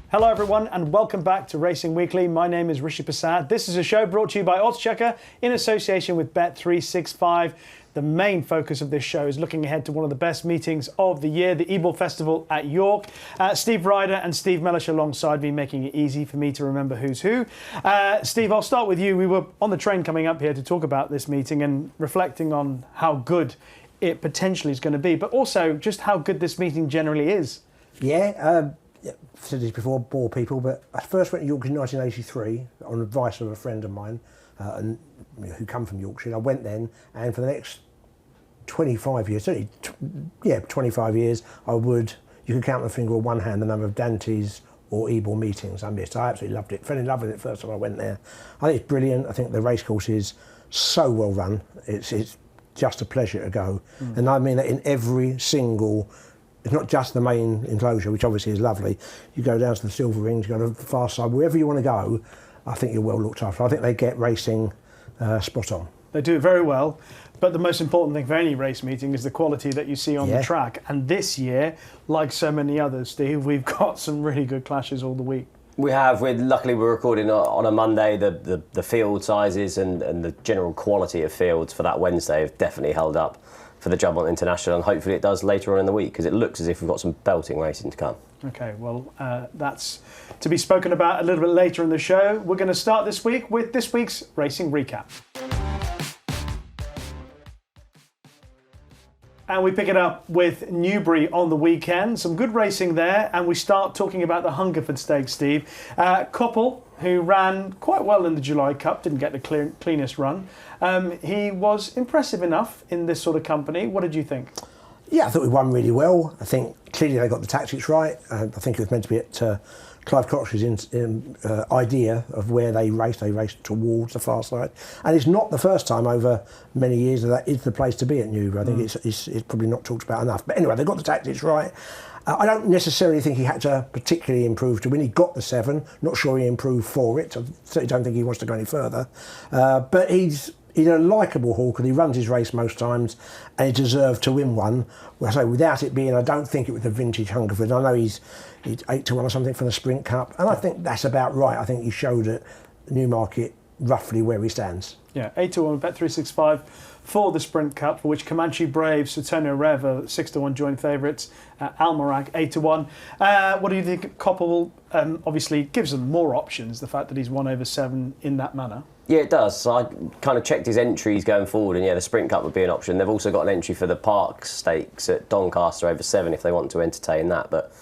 Hello everyone and welcome back to Racing Weekly. My name is Rishi Persad. This is a show brought to you by oddschecker in association with Bet365. The main focus of this show is looking ahead to one of the best meetings of the year, the Ebor Festival at York. Steve Ryder and Steve Mellish alongside me, making it easy for me to remember who's who. Steve, I'll start with you. We were on the train coming up here to talk about this meeting and reflecting on how good it potentially is going to be, but also just how good this meeting generally is. I've said this before, bore people, but I first went to Yorkshire in 1983 on advice of a friend of mine who come from Yorkshire. I went then, and for the next 25 years, 25 years, you could count on the finger of one hand the number of Dante's or Ebor meetings I missed. I absolutely loved it. Fell in love with it first time I went there. I think it's brilliant. I think the racecourse is so well run. It's just a pleasure to go. And I mean that in every single. It's not just the main enclosure, which obviously is lovely. You go down to the Silver Rings, you go to the far side, wherever you want to go, I think you're well looked after. I think they get racing spot on. They do it very well, but the most important thing for any race meeting is the quality that you see on the track. And this year, like so many others, Steve, we've got some really good clashes all the week. We have. Luckily, we're recording on a Monday. The field sizes and the general quality of fields for that Wednesday have definitely held up for the Juddmonte International, and hopefully it does later on in the week, because it looks as if we've got some belting racing to come. Okay, well, that's to be spoken about a little bit later in the show. We're going to start this week with this week's racing recap. And we pick it up with Newbury on the weekend. Some good racing there, and we start talking about the Hungerford Stakes, Steve. Coppull, who ran quite well in the July Cup, didn't get the cleanest run. He was impressive enough in this sort of company. What did you think? Yeah, I thought we won really well. I think clearly they got the tactics right. I think it was meant to be at Clive Cox's idea of where they raced. They raced towards the far side. And it's not the first time over many years that is the place to be at Newbury. I think it's probably not talked about enough. But anyway, they got the tactics right. I don't necessarily think he had to particularly improve to win. He got the 7. Not sure he improved for it. I certainly don't think he wants to go any further. But he's a likeable hawk, and he runs his race most times, and he deserved to win one. Well, so without it being, I don't think it was a vintage Hungerford. I know he's 8-1 or something from the Sprint Cup, and I think that's about right. I think he showed at Newmarket roughly where he stands. Yeah, 8-1 Bet365 for the Sprint Cup, for which Comanche Braves, Sutonio Rev are 6-1 joint favourites, Almarac 8-1. What do you think? Coppull obviously gives them more options, the fact that he's won over 7 in that manner. Yeah, it does. So I kind of checked his entries going forward, and the Sprint Cup would be an option. They've also got an entry for the Park Stakes at Doncaster over 7 if they want to entertain that. But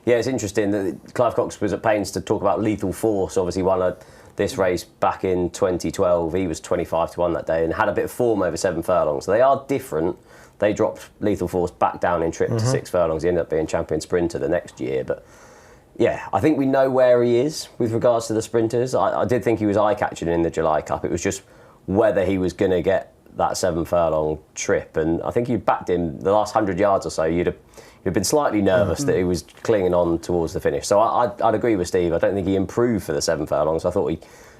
yeah, it's interesting that Clive Cox was at pains to talk about Lethal Force. Obviously won this race back in 2012. He was 25-1 that day and had a bit of form over 7 furlongs. So they are different. They dropped Lethal Force back down in trip to 6 furlongs. He ended up being champion sprinter the next year. But yeah, I think we know where he is with regards to the sprinters. I did think he was eye-catching in the July Cup. It was just whether he was going to get that 7 furlong trip. And I think you backed him the last 100 yards or so. You'd have been slightly nervous that he was clinging on towards the finish. So I'd agree with Steve. I don't think he improved for the 7 furlongs. I thought he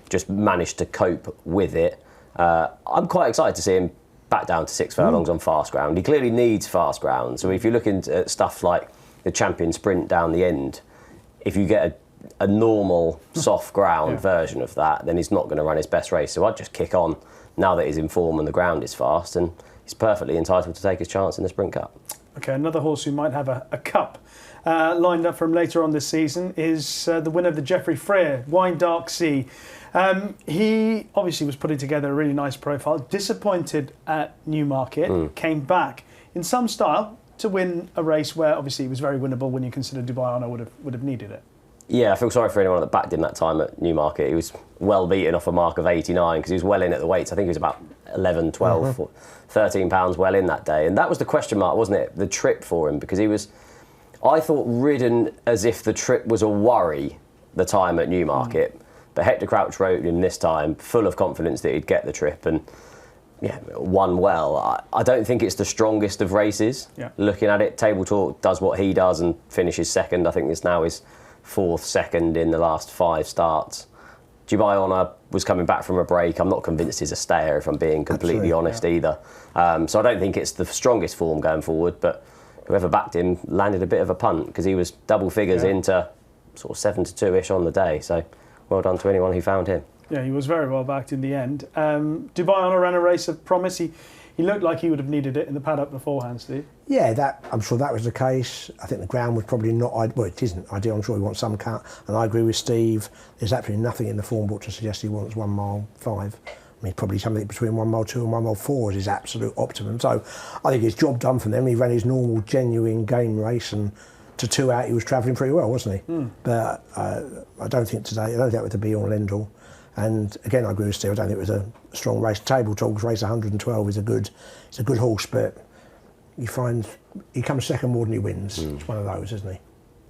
just managed to cope with it. I'm quite excited to see him back down to 6 furlongs on fast ground. He clearly needs fast ground. So if you're looking at stuff like the champion sprint down the end, if you get a normal soft ground version of that, then he's not going to run his best race. So I'd just kick on now that he's in form and the ground is fast, and he's perfectly entitled to take his chance in the Sprint Cup. Okay, another horse who might have a cup lined up for him later on this season is the winner of the Geoffrey Freer, Wine Dark Sea. He obviously was putting together a really nice profile, disappointed at Newmarket, came back in some style to win a race where obviously it was very winnable when you consider Dubai Honor would have needed it. Yeah, I feel sorry for anyone that backed him that time at Newmarket. He was well beaten off a mark of 89 because he was well in at the weights. I think he was about 11, 12, 13 pounds well in that day. And that was the question mark, wasn't it? The trip for him, because he was, I thought, ridden as if the trip was a worry the time at Newmarket. But Hector Crouch rode him this time full of confidence that he'd get the trip and won well. I don't think it's the strongest of races. Looking at it, Table Talk does what he does and finishes second. I think this now is 4th, 2nd in the last 5 starts. Dubai Honor was coming back from a break. I'm not convinced he's a stayer, if I'm being completely honest either. So I don't think it's the strongest form going forward, but whoever backed him landed a bit of a punt because he was double figures into sort of 7 to 2-ish on the day. So well done to anyone who found him. Yeah, he was very well backed in the end. Dubai Honour ran a race of promise. He looked like he would have needed it in the paddock beforehand, Steve. Yeah, I'm sure that was the case. I think the ground was probably not well, it isn't ideal. I'm sure he wants some cut, and I agree with Steve. There's absolutely nothing in the form book to suggest he wants 1 mile 5. I mean, probably something between 1 mile 2 and 1 mile 4 is his absolute optimum. So I think his job done for them. He ran his normal, genuine game race, and to 2 out, he was travelling pretty well, wasn't he? But I don't think that was the be all and end all. And again, I agree with Steve. I don't think it was a strong race. Table Talks race 112 is a good horse, but you find he comes second more than he wins. It's one of those, isn't he?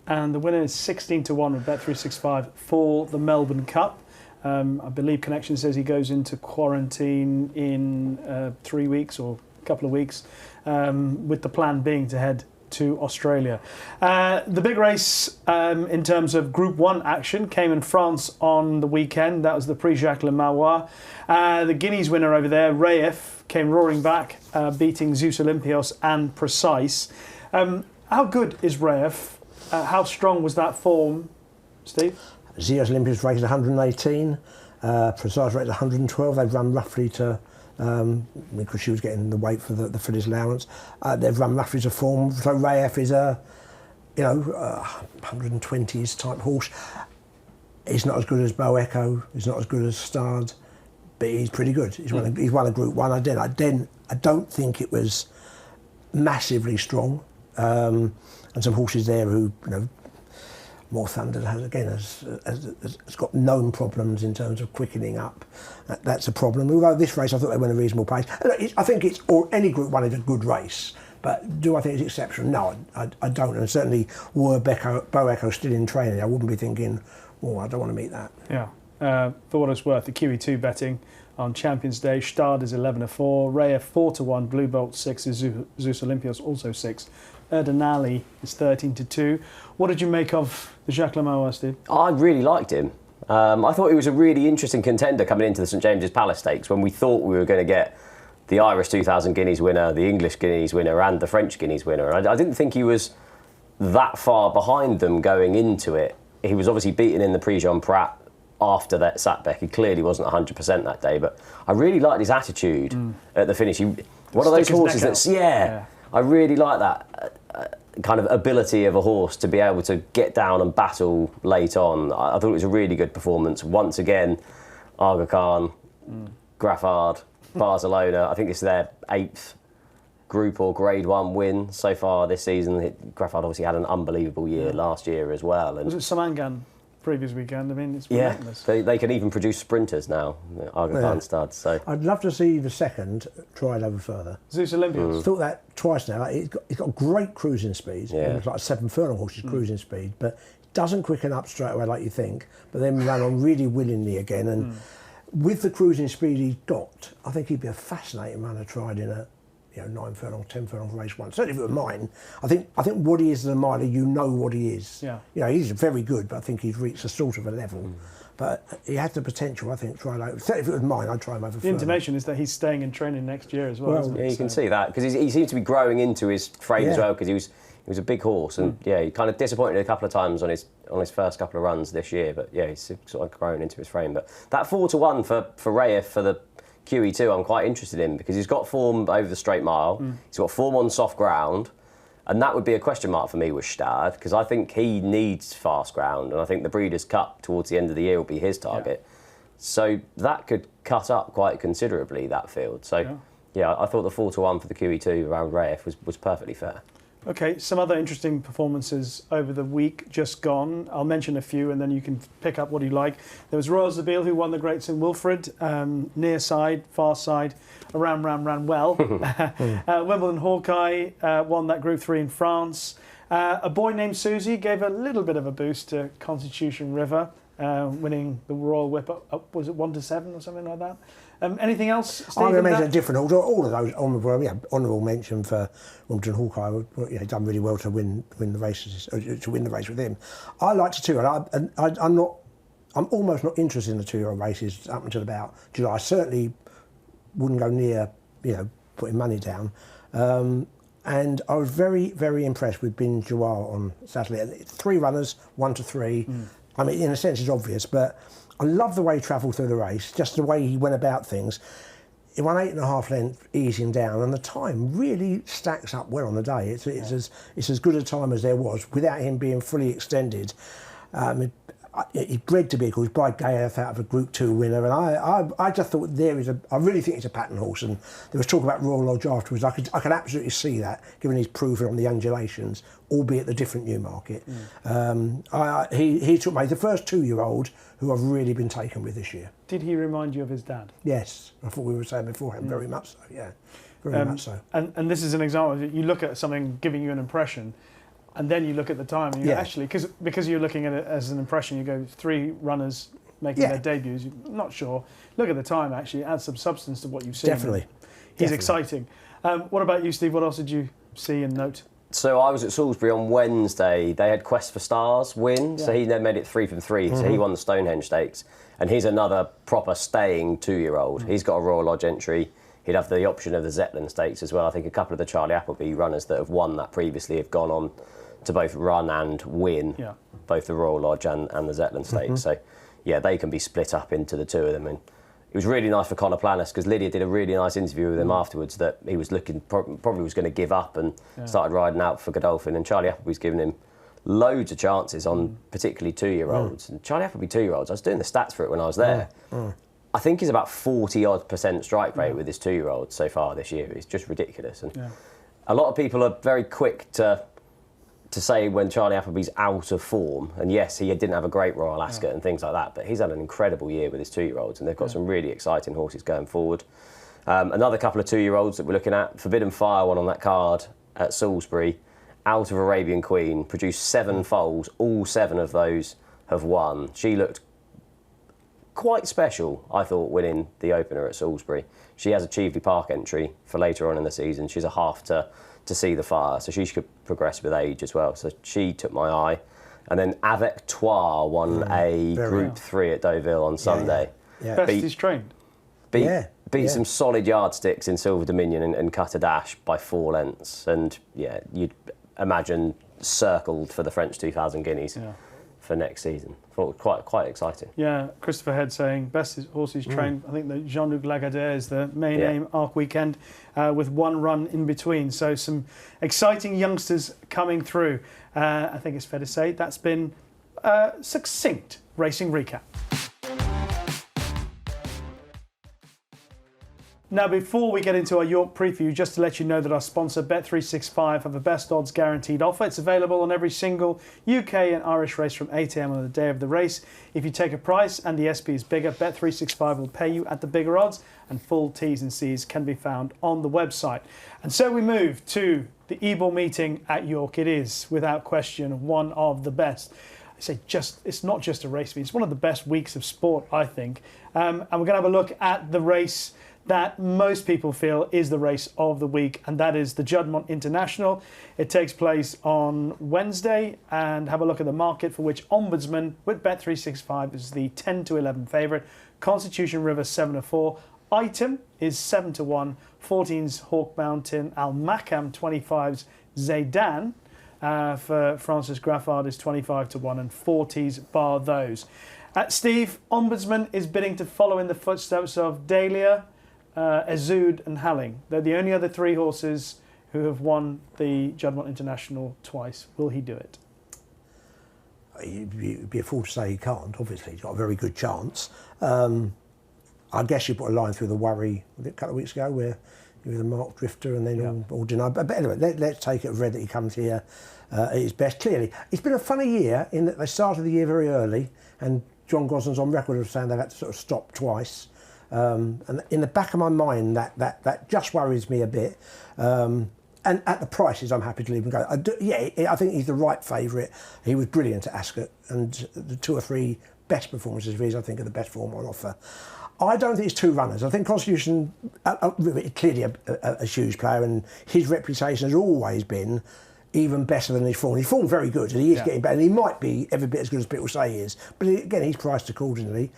And the winner is 16 to 1 with Bet365 for the Melbourne Cup. I believe Connection says he goes into quarantine in 3 weeks or a couple of weeks, with the plan being to head to Australia. The big race in terms of Group 1 action came in France on the weekend. That was the Prix Jacques Le Marois. The Guineas winner over there, Rayif, came roaring back, beating Zeus Olympios and Precise. How good is Rayif? How strong was that form, Steve? Zeus Olympios rated 118, Precise rated 112. They've run roughly to... because she was getting the weight for the filly's allowance, they've run roughly to form. So Rayif is a 120s type horse. He's not as good as Bo Echo. He's not as good as Stard, but he's pretty good. He's won a Group 1. I don't think it was massively strong, and some horses there who More Thunder has got known problems in terms of quickening up. That's a problem. Although this race, I thought they went a reasonable pace. I think any Group 1 is a good race, but do I think it's exceptional? No, I don't. And certainly, were Bo Echo still in training, I wouldn't be thinking, oh, I don't want to meet that. Yeah. For what it's worth, the QE2 betting on Champions Day, Stard is 11 to 4, Rayif 4 to 1, Blue Bolt 6 is Zeus Olympios also 6. Erdinali is 13 to 2. What did you make of the Jacques Le Marois, Steve? I really liked him. I thought he was a really interesting contender coming into the St James's Palace Stakes when we thought we were going to get the Irish 2000 Guineas winner, the English Guineas winner and the French Guineas winner. I didn't think he was that far behind them going into it. He was obviously beaten in the Prix Jean Prat after that Satbeck. He clearly wasn't 100% that day, but I really liked his attitude at the finish. One of those horses that's, I really like that kind of ability of a horse to be able to get down and battle late on. I thought it was a really good performance. Once again, Aga Khan, Graffard, Barcelona, I think it's their 8th Group or Grade 1 win so far this season. Graffard obviously had an unbelievable year last year as well. And was it Samangan previous weekend? I mean, it's relentless. They can even produce sprinters now, Aga Khan studs. So I'd love to see the second tried over further. Zeus Olympios. Thought that twice now. He's got great cruising speed. Yeah. It's like a 7 furlong horse's cruising speed, but it doesn't quicken up straight away like you think. But then ran on really willingly again, and with the cruising speed he's got, I think he'd be a fascinating runner tried in a 9 furlong, 10 furlong race 1. Certainly if it were mine, I think what he is as a miler, you know what he is. Yeah. He's very good, but I think he's reached a sort of a level. But he had the potential, I think, tried over. Certainly if it was mine, I'd try him over. The intimation is that he's staying in training next year as well. Isn't it? Yeah, you can see that because he seems to be growing into his frame as well, because he was a big horse, and he kind of disappointed a couple of times on his first couple of runs this year, but he's sort of grown into his frame. But that 4 to 1 for Rayif for the QE2 I'm quite interested in, because he's got form over the straight mile, he's got form on soft ground, and that would be a question mark for me with Stard, because I think he needs fast ground, and I think the Breeders' Cup towards the end of the year will be his target. So that could cut up quite considerably, that field. So I thought the 4 to 1 for the QE2 around Rayif was perfectly fair. Okay, some other interesting performances over the week just gone. I'll mention a few and then you can pick up what you like. There was Royal Zabeel who won the Great St Wilfrid, near side, far side, ran well. Wimbledon Hawkeye won that Group 3 in France. A boy named Susie gave a little bit of a boost to Constitution River, winning the Royal Whip up, was it 1 to 7 or something like that? Anything else, Steve? I'm going to mention a different horse. All of those honourable mention for Wimbledon Hawkeye. Done really well to win the races, to win the race with him. I liked it too, and I'm almost not interested in the 2-year-old races up until about July. I certainly wouldn't go near, putting money down. And I was very, very impressed with Bin Jawar on Saturday. 3 runners, 1 to 3. I mean, in a sense, it's obvious, but I love the way he travelled through the race, just the way he went about things. He won 8.5 lengths, easing down, and the time really stacks up well on the day. It's as good a time as there was without him being fully extended. He's bred to be, because by Gayeth out of a Group 2 winner, and I just thought I really think it's a pattern horse, and there was talk about Royal Lodge afterwards. I could absolutely see that, given his proven on the undulations, albeit the different Newmarket. He took me the first 2-year-old who I've really been taken with this year. Did he remind you of his dad? Yes, I thought we were saying beforehand, very much so, yeah, very much so. And this is an example. You look at something giving you an impression, and then you look at the time, and you actually, because you're looking at it as an impression, you go 3 runners making their debuts. You're not sure. Look at the time, actually. It adds some substance to what you've seen. Definitely. He's exciting. What about you, Steve? What else did you see and note? So I was at Salisbury on Wednesday. They had Quest for Stars win, so he then made it 3 from 3. So he won the Stonehenge Stakes, and he's another proper staying 2-year-old. He's got a Royal Lodge entry. He'd have the option of the Zetland Stakes as well. I think a couple of the Charlie Appleby runners that have won that previously have gone on to both run and win both the Royal Lodge and the Zetland Stakes. So, yeah, they can be split up into the 2 of them. And it was really nice for Conor Planis, because Lydia did a really nice interview with him afterwards, that he was looking, probably was going to give up and started riding out for Godolphin. And Charlie Appleby's given him loads of chances on particularly 2-year-olds. And Charlie Appleby 2-year-olds, I was doing the stats for it when I was there. I think he's about 40-odd% strike rate with his 2-year-old so far this year. It's just ridiculous. And a lot of people are very quick to say when Charlie Appleby's out of form, and yes, he didn't have a great Royal Ascot and things like that, but he's had an incredible year with his 2-year-olds, and they've got some really exciting horses going forward. Another couple of 2-year-olds that we're looking at, Forbidden Fire one on that card at Salisbury, out of Arabian Queen, produced 7 foals, all 7 of those have won. She looked quite special, I thought, winning the opener at Salisbury. She has a Cheveley Park entry for later on in the season. She's a half to see the fire, so she could progress with age as well. So she took my eye. And then Avec Toi won a Group 3 at Deauville on Sunday. Best he's trained. Beat some solid yardsticks in Silver Dominion and cut a dash by 4 lengths. And yeah, you'd imagine circled for the French 2000 Guineas for next season. Thought quite exciting. Yeah, Christopher Head saying best horse he's trained. I think that Jean-Luc Lagardère is the main aim Arc Weekend, with 1 run in between. So some exciting youngsters coming through. I think it's fair to say that's been a succinct racing recap. Now, before we get into our York preview, just to let you know that our sponsor Bet365 have a best odds guaranteed offer. It's available on every single UK and Irish race from 8 AM on the day of the race. If you take a price and the SP is bigger, Bet365 will pay you at the bigger odds, and full T's and C's can be found on the website. And so we move to the Ebor meeting at York. It is, without question, one of the best. I say it's not just a race meet, it's one of the best weeks of sport, I think. And we're going to have a look at the race that most people feel is the race of the week, and that is the Juddmonte International. It takes place on Wednesday, and have a look at the market, for which Ombudsman with Bet365 is the 10-11 favourite. Constitution River 7-4. Item is 7-1. 14's Hawk Mountain. Al Makam 25's Zaydan. For Francis Graffard is 25-1, and 40's bar those. Steve, Ombudsman is bidding to follow in the footsteps of Dahlia, Ezud and Halling. They're the only other 3 horses who have won the Juddmonte International twice. Will he do it? It'd be a fool to say he can't. Obviously, he's got a very good chance. I guess you put a line through the worry a couple of weeks ago where you were the Mark Drifter and then all denied. But anyway, let's take it as read that he comes here at his best. Clearly, it's been a funny year in that they started the year very early, and John Gosden's on record of saying they've had to sort of stop twice. And in the back of my mind, that just worries me a bit. And at the prices, I'm happy to leave him go. I think he's the right favourite. He was brilliant at Ascot, and the 2 or 3 best performances of his, I think, are the best form on offer. I don't think it's 2 runners. I think Constitution clearly a huge player, and his reputation has always been even better than his form. His form's very good, and he is getting better, and he might be every bit as good as people say he is. But again, he's priced accordingly.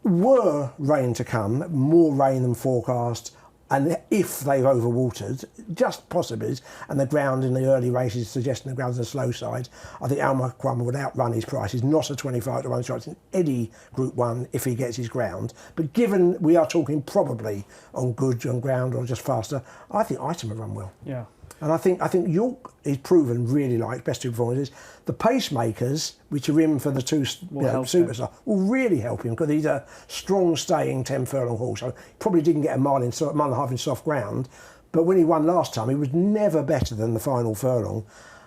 Were rain to come, more rain than forecast, And if they've overwatered, just possibilities, and the ground in the early races suggesting the ground's on the slow side, I think Almaquam would outrun his price. He's not a 25 to 1 chance in any Group 1 if he gets his ground. But given we are talking probably on good on ground or just faster, I think Item will run well. Yeah. And I think York is proven really like best two performances. The pacemakers, which are in for the two superstars, will really help him because he's a strong staying 10 furlong horse. So probably didn't get a mile and a half in soft ground, but when he won last time, he was never better than the final furlong.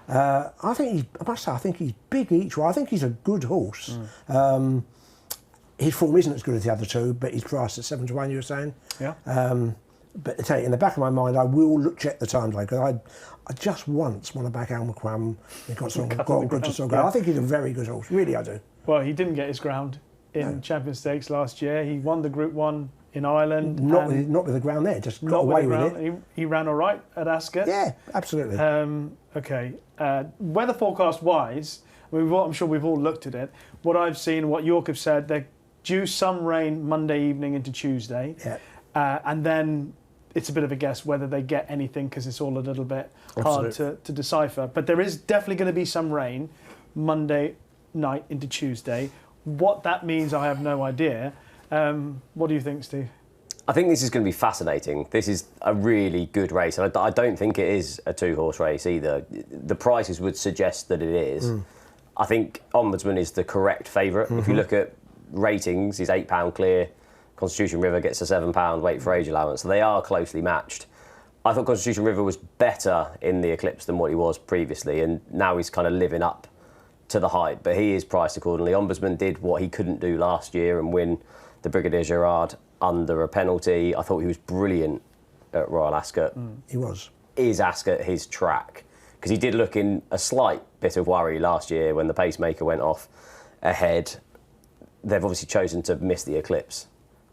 I think he's big each way. I think he's a good horse. His form isn't as good as the other two, but he's priced at 7 to 1. You were saying, yeah. But I tell you, in the back of my mind, I will check the times because I just once want to back Almaquam. He got good to sort of ground. I think he's a very good horse, really I do. Well, he didn't get his ground in Champion Stakes last year. He won the Group 1 in Ireland. Not with the ground there, just got away with it. He ran all right at Ascot. Yeah, absolutely. Okay. Weather forecast wise, I'm sure we've all looked at it. What I've seen, what York have said, they're due some rain Monday evening into Tuesday. Yeah. And then it's a bit of a guess whether they get anything because it's all a little bit hard to decipher. But there is definitely going to be some rain Monday night into Tuesday. What that means, I have no idea. What do you think, Steve? I think this is going to be fascinating. This is a really good race, and I don't think it is a two-horse race either. The prices would suggest that it is. I think Ombudsman is the correct favourite. If you look at ratings, he's £8 clear. Constitution River gets a £7 weight for age allowance. So they are closely matched. I thought Constitution River was better in the Eclipse than what he was previously, and now he's kind of living up to the hype, but he is priced accordingly. Ombudsman did what he couldn't do last year and win the Brigadier Gerard under a penalty. I thought he was brilliant at Royal Ascot. He was. Is Ascot his track? Because he did look in a slight bit of worry last year when the pacemaker went off ahead. They've obviously chosen to miss the Eclipse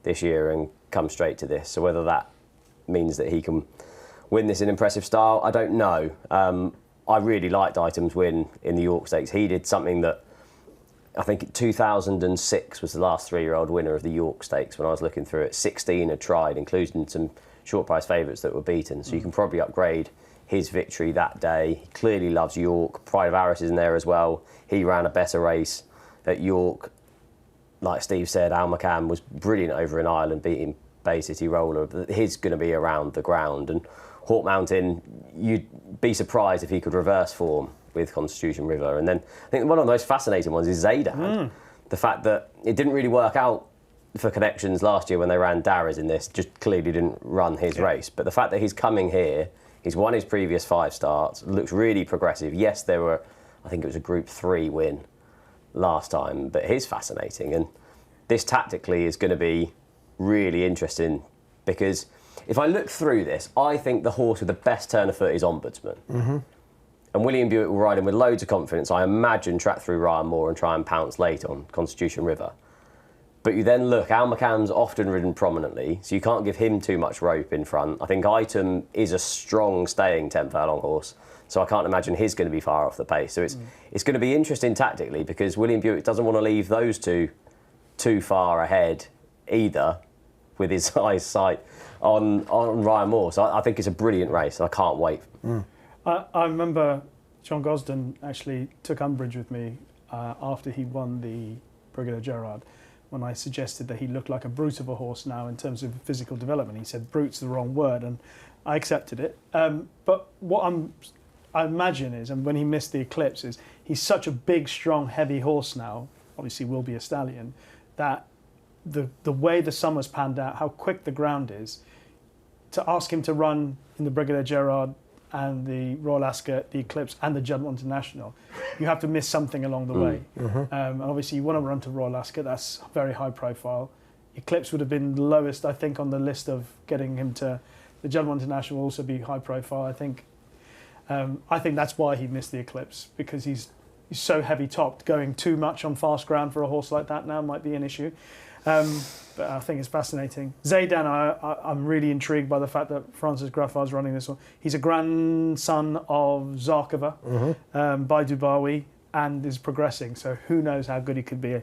this year and come straight to this. So whether that means that he can win this in impressive style, I don't know. I really liked Item's win in the York Stakes. He did something that I think 2006 was the last 3-year-old winner of the York Stakes when I was looking through it. 16 had tried, including some short price favourites that were beaten. So you can probably upgrade his victory that day. He clearly loves York. Pride of Arras is in there as well. He ran a better race at York. Like Steve said, Almaquam was brilliant over in Ireland, beating Bay City Roller. He's going to be around the ground. And Hawk Mountain, you'd be surprised if he could reverse form with Constitution River. And then I think one of the most fascinating ones is Zadad. The fact that it didn't really work out for Connections last year when they ran Darragh in this, just clearly didn't run his race. But the fact that he's coming here, he's won his previous 5 starts, looks really progressive. Yes, I think it was a Group 3 win last time, but he's fascinating. And this tactically is going to be really interesting because if I look through this, I think the horse with the best turn of foot is Ombudsman. And William Buick will ride him with loads of confidence. I imagine track through Ryan Moore and try and pounce late on Constitution River. But you then look, Almaquam's often ridden prominently, so you can't give him too much rope in front. I think Item is a strong staying 10 furlong horse, so I can't imagine he's going to be far off the pace. So it's going to be interesting tactically because William Buick doesn't want to leave those two too far ahead either with his eyes sight on Ryan Moore. So I think it's a brilliant race and I can't wait. I remember John Gosden actually took umbrage with me after he won the Brigadier Gerard when I suggested that he looked like a brute of a horse now in terms of physical development. He said brute's the wrong word, and I accepted it. But what I imagine is, and when he missed the Eclipse, is he's such a big, strong, heavy horse now, obviously will be a stallion, that the way the summer's panned out, how quick the ground is, to ask him to run in the Brigadier Gerard and the Royal Ascot, the Eclipse and the Juddmonte International, you have to miss something along the way. And obviously you want to run to Royal Ascot, that's very high profile. Eclipse would have been the lowest, I think, on the list of getting him to the Juddmonte International will also be high profile. I think that's why he missed the Eclipse, because he's so heavy topped. Going too much on fast ground for a horse like that now might be an issue. But I think it's fascinating. Zaydan, I'm really intrigued by the fact that Francis Graffard's running this one. He's a grandson of Zarkova by Dubawi and is progressing. So who knows how good he could be.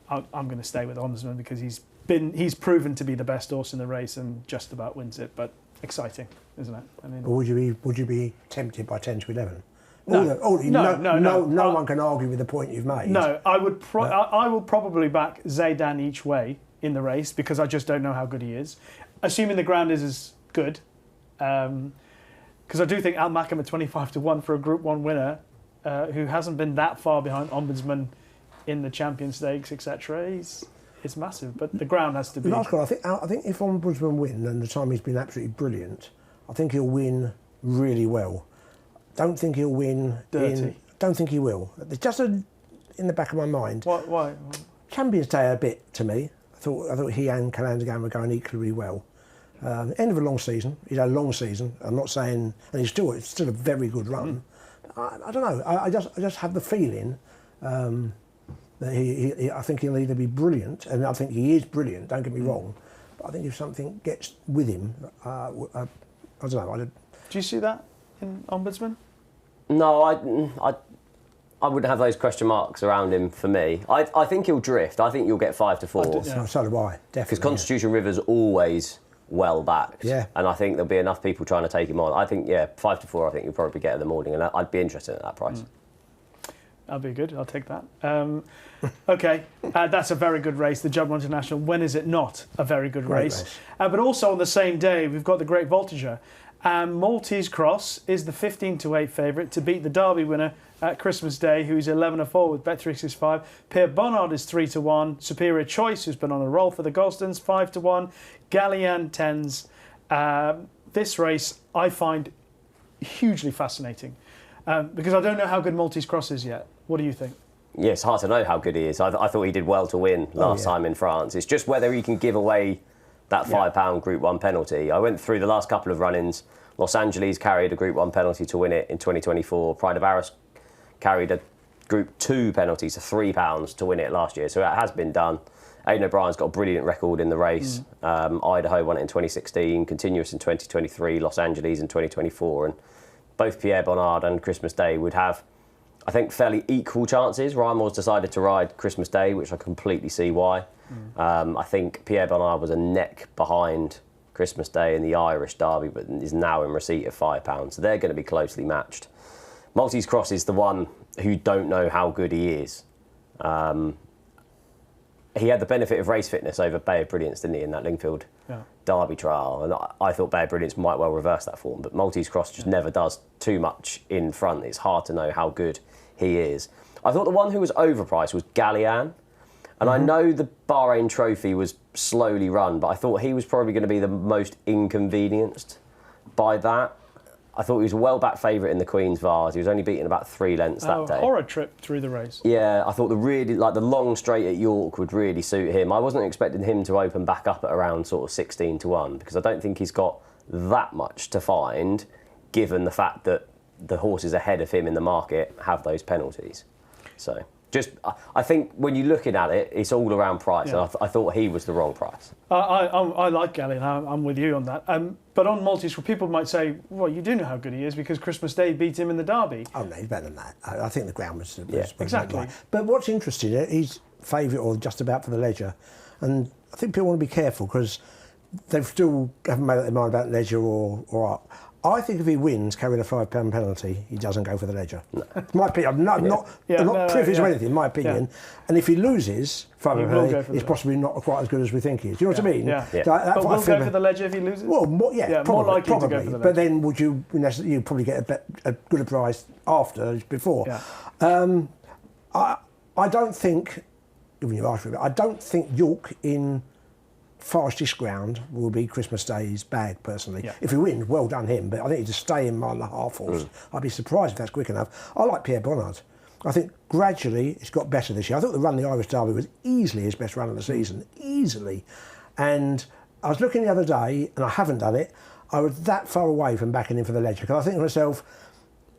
I'm going to stay with Ombudsman because he's he's proven to be the best horse in the race and just about wins it. But exciting, isn't it? I mean, Or would you be tempted by 10 to 11? No. No one can argue with the point you've made. No, I would. I will probably back Zaydan each way in the race because I just don't know how good he is. Assuming the ground is as good, because I do think Al Mackham at 25-1 for a Group 1 winner, who hasn't been that far behind Ombudsman in the Champion Stakes, etc. It's massive, but the ground has to be. I think if Ombudsman win, and the time he's been absolutely brilliant, I think he'll win really well. Don't think he'll win. Dirty. Don't think he will. There's just in the back of my mind. Why? Champions Day a bit to me. I thought he and Calandagan were going equally well. End of a long season. He's had a long season. I'm not saying, and it's still a very good run. I don't know. I just have the feeling that I think he'll either be brilliant, and I think he is brilliant. Don't get me wrong, but I think if something gets with him, I don't know. Do you see that in Ombudsman? No, I wouldn't have those question marks around him for me. I think he'll drift. I think you'll get 5-4. Yeah. So do I, definitely. Because Constitution River's always well backed. Yeah. And I think there'll be enough people trying to take him on. I think, 5-4, I think you'll probably get in the morning, and I'd be interested at that price. That'll be good. I'll take that. Okay, that's a very good race, the Juddmonte International. When is it not a very good race? But also on the same day, we've got the Great Voltigeur. Maltese Cross is the 15-8 favourite to beat the Derby winner at Christmas Day, who's 11-4 with Bet365. Pierre Bonnard is 3-1. Superior Choice, who's been on a roll for the Gosdens, 5-1. Gallian 10s. This race I find hugely fascinating because I don't know how good Maltese Cross is yet. What do you think? Yeah, it's hard to know how good he is. I thought he did well to win last time in France. It's just whether he can give away that £5 Group 1 penalty. I went through the last couple of run-ins. Los Angeles carried a Group 1 penalty to win it in 2024. Pride of Arras carried a Group 2 penalty to £3 to win it last year. So it has been done. Aidan O'Brien's got a brilliant record in the race. Idaho won it in 2016, Continuous in 2023, Los Angeles in 2024. And both Pierre Bonnard and Christmas Day would have, I think, fairly equal chances. Ryan Moore's decided to ride Christmas Day, which I completely see why. I think Pierre Bonnard was a neck behind Christmas Day in the Irish Derby, but is now in receipt of £5. So they're going to be closely matched. Maltese Cross is the one who don't know how good he is. He had the benefit of race fitness over Bay of Brilliance, didn't he, in that Lingfield Derby trial? And I thought Bay of Brilliance might well reverse that form, but Maltese Cross just never does too much in front. It's hard to know how good he is. I thought the one who was overpriced was Gallian. And I know the Bahrain Trophy was slowly run, but I thought he was probably going to be the most inconvenienced by that. I thought he was a well-backed favourite in the Queen's Vase. He was only beaten about 3 lengths that day. Horror trip through the race. Yeah, I thought the long straight at York would really suit him. I wasn't expecting him to open back up at around sort of 16-1 because I don't think he's got that much to find, given the fact that the horses ahead of him in the market have those penalties. So I think when you're looking at it, it's all around price. And I thought he was the wrong price. I like Gallian. I'm with you on that. But on Maltese, people might say, well, you do know how good he is because Christmas Day beat him in the Derby. Oh, no, he's better than that. I think the ground was exactly. Right. But what's interesting, he's favourite or just about for the Leger. And I think people want to be careful because they still haven't made up their mind about Leger or Up. I think if he wins, carrying a £5 penalty, he doesn't go for the Leger. No. My opinion. I'm not privy to anything, in my opinion. Yeah. And if he loses, he's possibly not quite as good as we think he is. Do you know what I mean? Yeah. But will go for the Ledger if he loses? Well, more likely to go for the Ledger. But then would you probably get a good price after as before? Yeah. I don't think, given you asked for it, I don't think York in fastest ground will be Christmas Day's bag, personally. Yeah. If he wins, well done him, but I think he'd just stay in 1.5 horse. I'd be surprised if that's quick enough. I like Pierre Bonnard. I think gradually it's got better this year. I thought the run the Irish Derby was easily his best run of the season, easily. And I was looking the other day, and I haven't done it, I was that far away from backing him for the Leger, because I think to myself,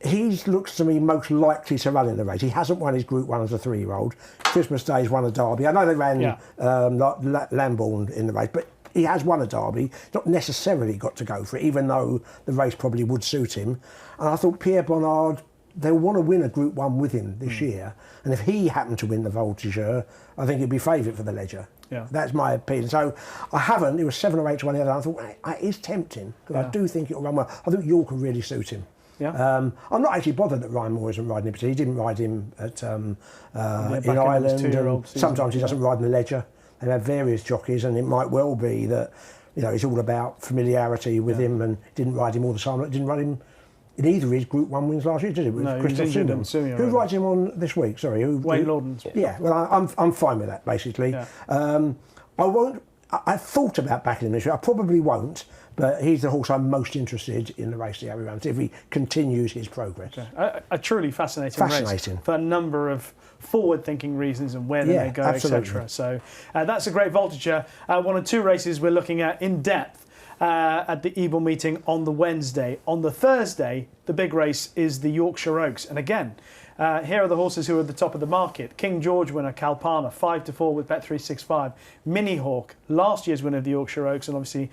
he looks to me most likely to run in the race. He hasn't won his Group 1 as a 3-year-old. Christmas Day's won a Derby. I know they ran Lambourne in the race, but he has won a Derby. Not necessarily got to go for it, even though the race probably would suit him. And I thought Pierre Bonnard, they'll want to win a Group 1 with him this year. And if he happened to win the Voltigeur, I think he'd be favourite for the Leger. Yeah. That's my opinion. So I haven't. It was 7 or 8 to 1 the other. I thought, well, it is tempting because I do think it'll run well. I think York will really suit him. Yeah. I'm not actually bothered that Ryan Moore isn't riding him, but he didn't ride him at in back in Ireland. his 2-year-old season, Sometimes he doesn't ride in the Ledger. They have various jockeys, and it might well be that it's all about familiarity with him, and didn't ride him all the time. Didn't ride him in either of his Group 1 wins last year, did he? No, he was Christoph injured in Sumner. Sumner, Who right? rides him on this week? Sorry, Wayne Lorden. Yeah, well, I'm fine with that, basically. Yeah. I won't. I thought about backing him this year. I probably won't, but he's the horse I'm most interested in the race to how he runs, if he continues his progress. A truly fascinating race for a number of forward-thinking reasons and where they may go, etc. So that's a great Voltigeur. One of 2 races we're looking at in depth at the Ebor meeting on the Wednesday. On the Thursday, the big race is the Yorkshire Oaks. And again, here are the horses who are at the top of the market. King George winner, Kalpana, 5-4 with Bet365. Mini Hawk, last year's winner of the Yorkshire Oaks, and obviously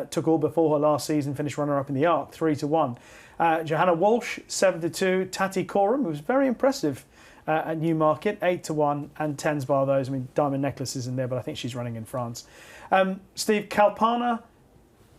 took all before her last season, finished runner-up in the Arc, 3-1. Johanna Walsh, 7-2. Tati Coram, who was very impressive at Newmarket, 8-1, and 10s bar those. I mean, Diamond Necklace is in there, but I think she's running in France. Steve, Kalpana,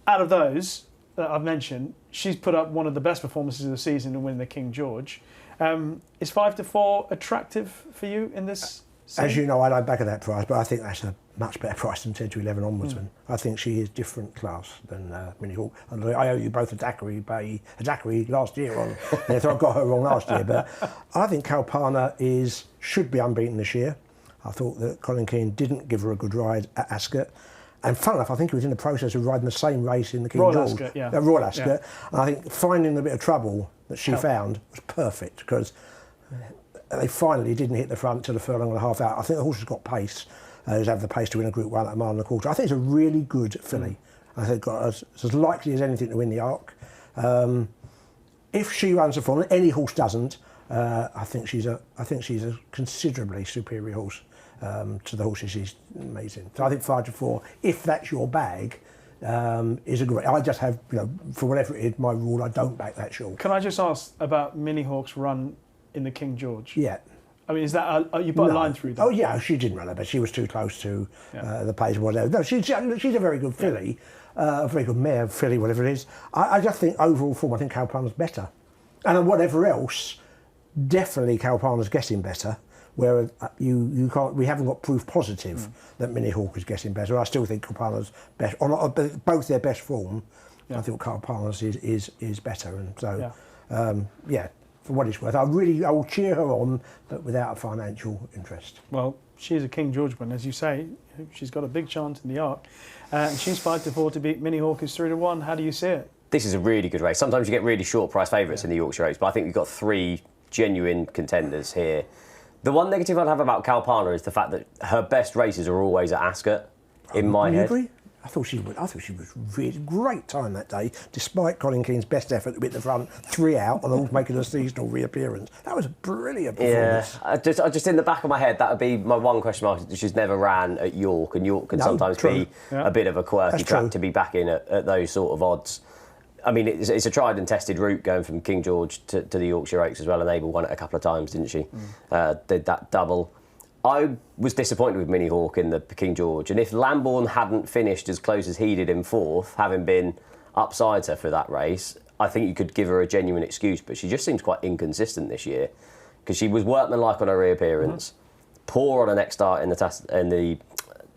out of those that I've mentioned, she's put up one of the best performances of the season and win the King George. Is 5-4 attractive for you in this scene? As you know, I don't back at that price, but I think that's a much better price than 10 to 11 Ombudsman. I think she is different class than Mini Hawk. I owe you both a daiquiri last year on. I thought I got her wrong last year, but I think Kalpana should be unbeaten this year. I thought that Colin Keane didn't give her a good ride at Ascot. And fun enough, I think he was in the process of riding the same race in the King George. Royal Ascot. Yeah. And I think finding the bit of trouble that she found was perfect because they finally didn't hit the front till the furlong and a half out. I think the horse has got pace. He's had the pace to win a Group 1 at a mile and a quarter. I think it's a really good filly. I think it's as likely as anything to win the Arc. If she runs the form, and any horse doesn't, I think she's a considerably superior horse to the horses she's amazing. So I think 5-4, if that's your bag, is a great. I just have, for whatever it is, my rule, I don't back that short. Can I just ask about Mini Hawk's run in the King George? Yeah. I mean, is that you put a line through that? Oh yeah, she didn't run her, but she was too close to the pace. Whatever. No, she's a very good filly, a very good mare, filly, whatever it is. I just think overall form, I think Kalpana's better, and on whatever else, definitely Kalpana's getting better. Where you can't, we haven't got proof positive that Mini Hawk is getting better. I still think Kalpana's best on both their best form. I think Kalpana's is better, and so for what it's worth, I will cheer her on, but without a financial interest. Well, she's a King George winner, as you say. She's got a big chance in the Arc, and she's 5-4 to beat Mini Hawk is 3-1. How do you see it? This is a really good race. Sometimes you get really short price favourites in the Yorkshire Oaks, but I think we've got 3 genuine contenders here. The one negative I'd have about Kalpana is the fact that her best races are always at Ascot, in my head. Agree? I thought she was really great time that day, despite Colin Keane's best effort to be at the front, 3 out, and all making a seasonal reappearance. That was a brilliant performance. Yeah, I just in the back of my head, that would be my one question mark. She's never ran at York, and York can sometimes be a bit of a quirky track to be back in at those sort of odds. I mean, it's a tried and tested route going from King George to the Yorkshire Oaks as well, and Ebor won it a couple of times, didn't she? Did that double. I was disappointed with Mini Hawk in the King George, and if Lambourne hadn't finished as close as he did in 4th, having been upsides her for that race, I think you could give her a genuine excuse, but she just seems quite inconsistent this year, because she was workmanlike on her reappearance, poor on her next start in the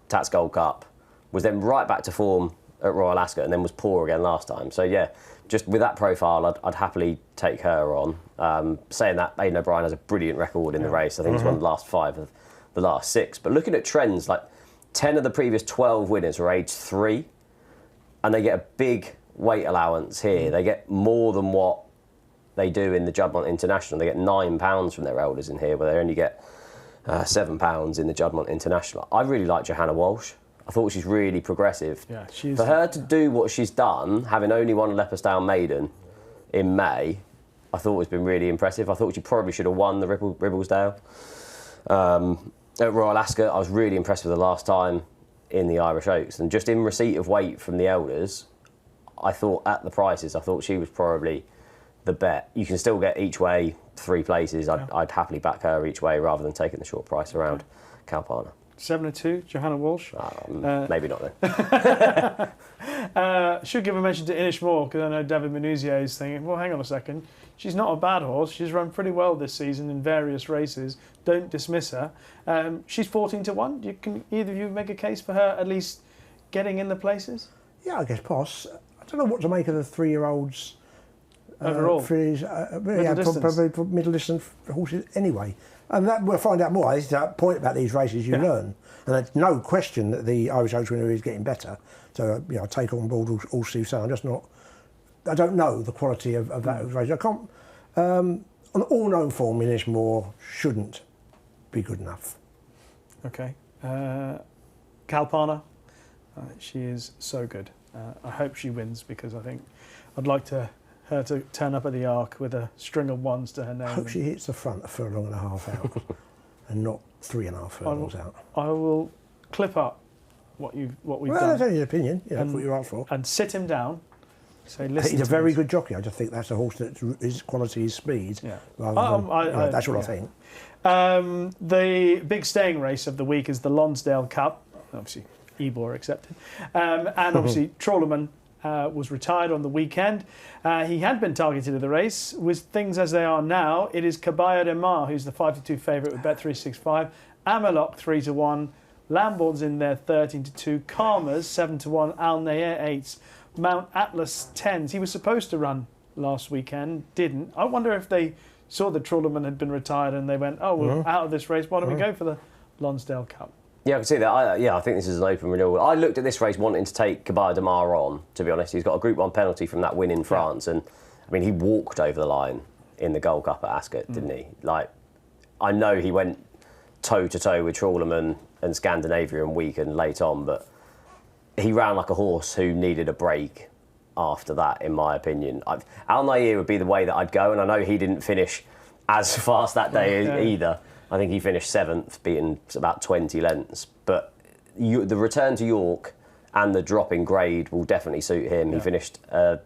Tats Gold Cup, was then right back to form at Royal Ascot, and then was poor again last time. So yeah, just with that profile, I'd happily take her on. Saying that, Aidan O'Brien has a brilliant record in the race. I think he's won the last 5 of the last 6. But looking at trends, like 10 of the previous 12 winners were age 3, and they get a big weight allowance here. They get more than what they do in the Juddmonte International. They get £9 from their elders in here, where they only get £7 in the Juddmonte International. I really like Johanna Walsh. I thought she's really progressive. Yeah, for her to do what she's done, having only won a Leopardstown Maiden in May, I thought has been really impressive. I thought she probably should have won the Ribblesdale. At Royal Ascot, I was really impressed with her last time in the Irish Oaks. And just in receipt of weight from the elders, I thought at the prices, I thought she was probably the bet. You can still get each way 3 places. I'd happily back her each way rather than taking the short price around Kalpana. 7-2, Johanna Walsh. Maybe not then. Should give a mention to Inishmore, because I know David Manuzio is thinking, well, hang on a second. She's not a bad horse. She's run pretty well this season in various races. Don't dismiss her. She's 14-1. Can either of you make a case for her at least getting in the places? Yeah, I guess Poss. I don't know what to make of the 3-year-olds. Overall? Probably middle distance horses anyway. And that we'll find out more. It's that point about these races you learn. And there's no question that the Irish Oaks winner is getting better. So, I take on board all Steve said. I don't know the quality of that race. I can't. An all-known form in Ishmore shouldn't be good enough. Okay. Kalpana, she is so good. I hope she wins, because I think I'd like her to turn up at the Arc with a string of ones to her name. I hope she hits the front a furlong and a half out and not 3.5 furlongs out. I will clip up what we've done. That's only an opinion. That's what you're out for. And sit him down. Say, listen. He's a very good jockey. I just think that's a horse that his quality is speed. Yeah. That's what I think. The big staying race of the week is the Lonsdale Cup. Obviously, Ebor accepted. And obviously, Trawlerman was retired on the weekend. He had been targeted at the race. With things as they are now, it is Caballo de Mar who's the 5-2 favourite with Bet365. Amalok 3-1. Lambourne's in there 13-2. Karma's 7-1. Al Nair 8s. Mount Atlas 10s. He was supposed to run last weekend, didn't. I wonder if they saw that Trawlerman had been retired and they went, we're out of this race. Why don't we go for the Lonsdale Cup? Yeah, I can see that. I think this is an open renewal. I looked at this race wanting to take Caballo de Mar on, to be honest. He's got a Group 1 penalty from that win in France. And, I mean, he walked over the line in the Gold Cup at Ascot, didn't he? Like, I know he went toe-to-toe with Trawlerman and Scandinavian week and late on, but he ran like a horse who needed a break after that, in my opinion. Al Nair would be the way that I'd go, and I know he didn't finish as fast that day either. I think he finished 7th, beaten about 20 lengths. But the return to York and the drop in grade will definitely suit him. He finished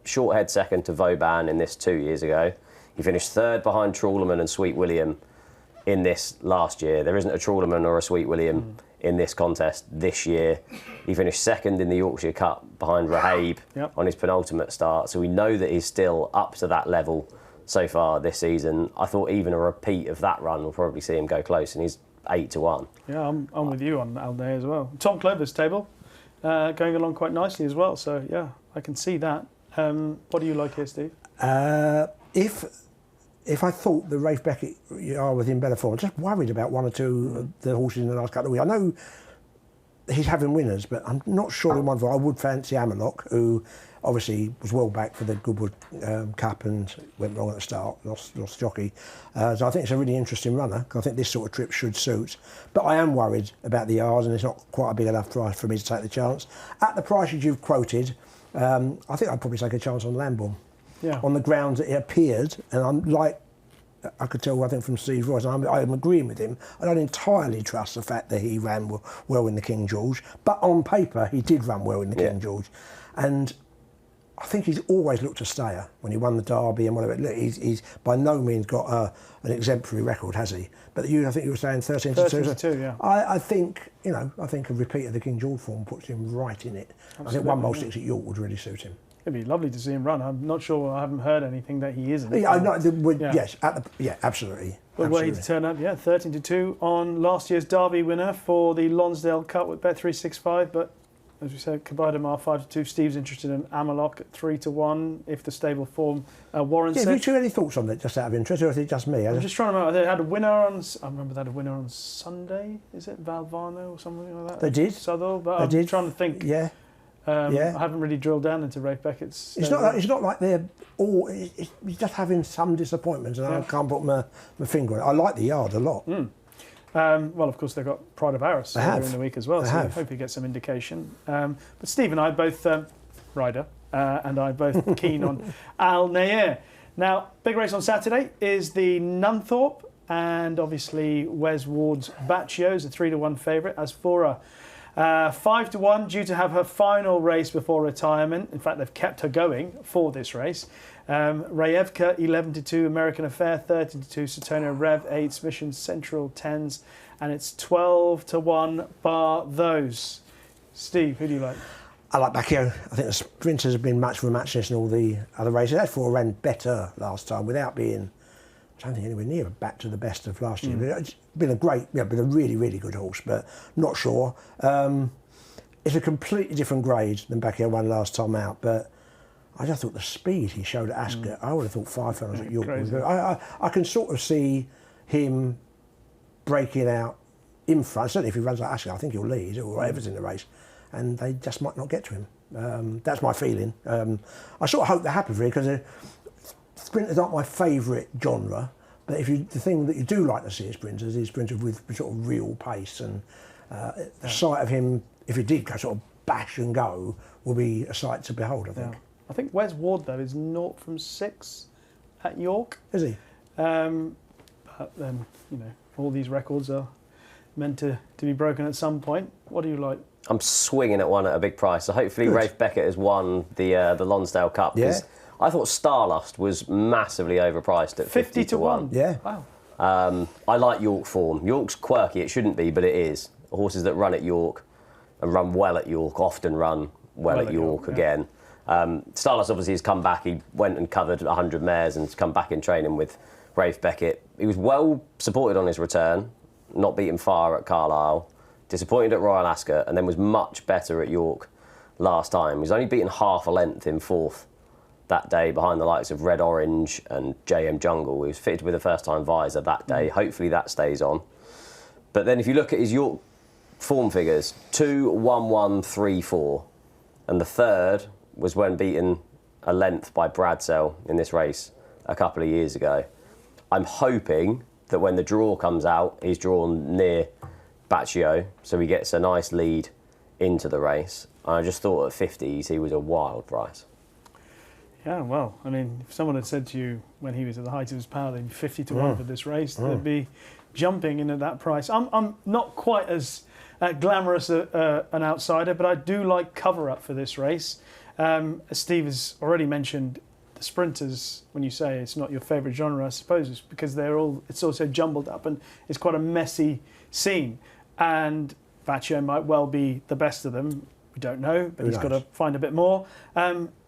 short head second to Vauban in this 2 years ago. He finished 3rd behind Trawlerman and Sweet William in this last year. There isn't a Trawlerman or a Sweet William in this contest this year. He finished 2nd in the Yorkshire Cup behind Rayif on his penultimate start. So we know that he's still up to that level so far this season. I thought even a repeat of that run will probably see him go close, and he's 8-1. Yeah, I'm with you on Al Nair as well. Tom Clover's table going along quite nicely as well. So yeah, I can see that. What do you like here, Steve? If I thought the Rafe Beckett are within better form, I'm just worried about one or two of the horses in the last couple of weeks. I know he's having winners, but I'm not sure in one for. I would fancy Amalok, who obviously was well back for the Goodwood Cup and went wrong at the start, lost jockey. So I think it's a really interesting runner. I think this sort of trip should suit. But I am worried about the R's, and it's not quite a big enough price for me to take the chance. At the prices you've quoted, I think I'd probably take a chance on Lambourne. Yeah. On the grounds that it appeared, and I'm like, I could tell, I think, from Steve Royce, I'm agreeing with him. I don't entirely trust the fact that he ran well in the King George, but on paper he did run well in the King George. And I think he's always looked a stayer when he won the Derby and whatever. Look, he's by no means got an exemplary record, has he? But I think you were saying 13-2. 13-2, yeah. I think a repeat of the King George form puts him right in it. Absolutely. I think 1 mile 6 at York would really suit him. It'd be lovely to see him run. I'm not sure. I haven't heard anything that he isn't. Yes, absolutely. But were he to turn up, 13-2 on last year's Derby winner for the Lonsdale Cup with Bet365. But as we said, Caballo de Mar 5-2. Steve's interested in Amalok at 3-1 if the stable form warrants it. Have you two any thoughts on that, just out of interest, or is it just me? I'm just trying to remember. They had a winner on. I remember they had a winner on Sunday. Is it Valvano or something like that? They did. Southall, but I'm trying to think. Yeah. I haven't really drilled down into Rafe Beckett's. It's not like they're all. He's just having some disappointments, and I can't put my finger on it. I like the yard a lot. Well, of course, they've got Pride of Arras during the week as well, so I hope you get some indication. But Steve and I both, Ryder and I both keen on Al Nair. Now, big race on Saturday is the Nunthorpe, and obviously Wes Ward's Bacchio is a 3-1 favourite. As for 5-1, due to have her final race before retirement. In fact, they've kept her going for this race. Rayevka 11-2, American Affair 13-2, Satonia Rev 8, Mission Central 10s, and it's 12-1 bar those. Steve, who do you like? I like Bacchio. I think the sprinters have been much for matchless in all the other races. Therefore, ran better last time without being, I don't think, anywhere near back to the best of last year. But it's been a great, been a really, really good horse, but not sure. It's a completely different grade than Bacchio won last time out, but I just thought the speed he showed at Ascot, I would have thought 5 furlongs at York. I can sort of see him breaking out in front. Certainly if he runs like Ascot, I think he'll lead or whatever's in the race. And they just might not get to him. That's my feeling. I sort of hope they're happy for it because sprinters aren't my favourite genre. But the thing that you do like to see is sprinters with sort of real pace, and the sight of him, if he did go sort of bash and go, will be a sight to behold, I think. Yeah. I think Wes Ward, though, is 0 from 6 at York. Is he? But then, all these records are meant to be broken at some point. What do you like? I'm swinging at one at a big price, so hopefully Rafe Beckett has won the Lonsdale Cup. Yeah. I thought Starlust was massively overpriced at 50-1. Yeah. Wow. I like York form. York's quirky, it shouldn't be, but it is. Horses that run at York and run well at York often run well at York again. Starlust obviously has come back. He went and covered 100 mares and has come back in training with Rafe Beckett. He was well supported on his return, not beaten far at Carlisle, disappointed at Royal Ascot, and then was much better at York last time. He was only beaten half a length in 4th that day behind the likes of Red Orange and JM Jungle. He was fitted with a first-time visor that day. Hopefully that stays on. But then if you look at his York form figures, 2, 1, 1, 3, 4. And the third was when beaten a length by Bradsell in this race a couple of years ago. I'm hoping that when the draw comes out, he's drawn near Bacchio, so he gets a nice lead into the race. I just thought at 50s he was a wild price. Yeah, well, I mean, if someone had said to you when he was at the height of his power, they'd be 50-1 for this race, they'd be jumping in at that price. I'm not quite as glamorous an outsider, but I do like cover-up for this race. As Steve has already mentioned, the sprinters, when you say it's not your favourite genre, I suppose it's because it's also jumbled up and it's quite a messy scene. And Bacchio might well be the best of them. We don't know, but he's got to find a bit more.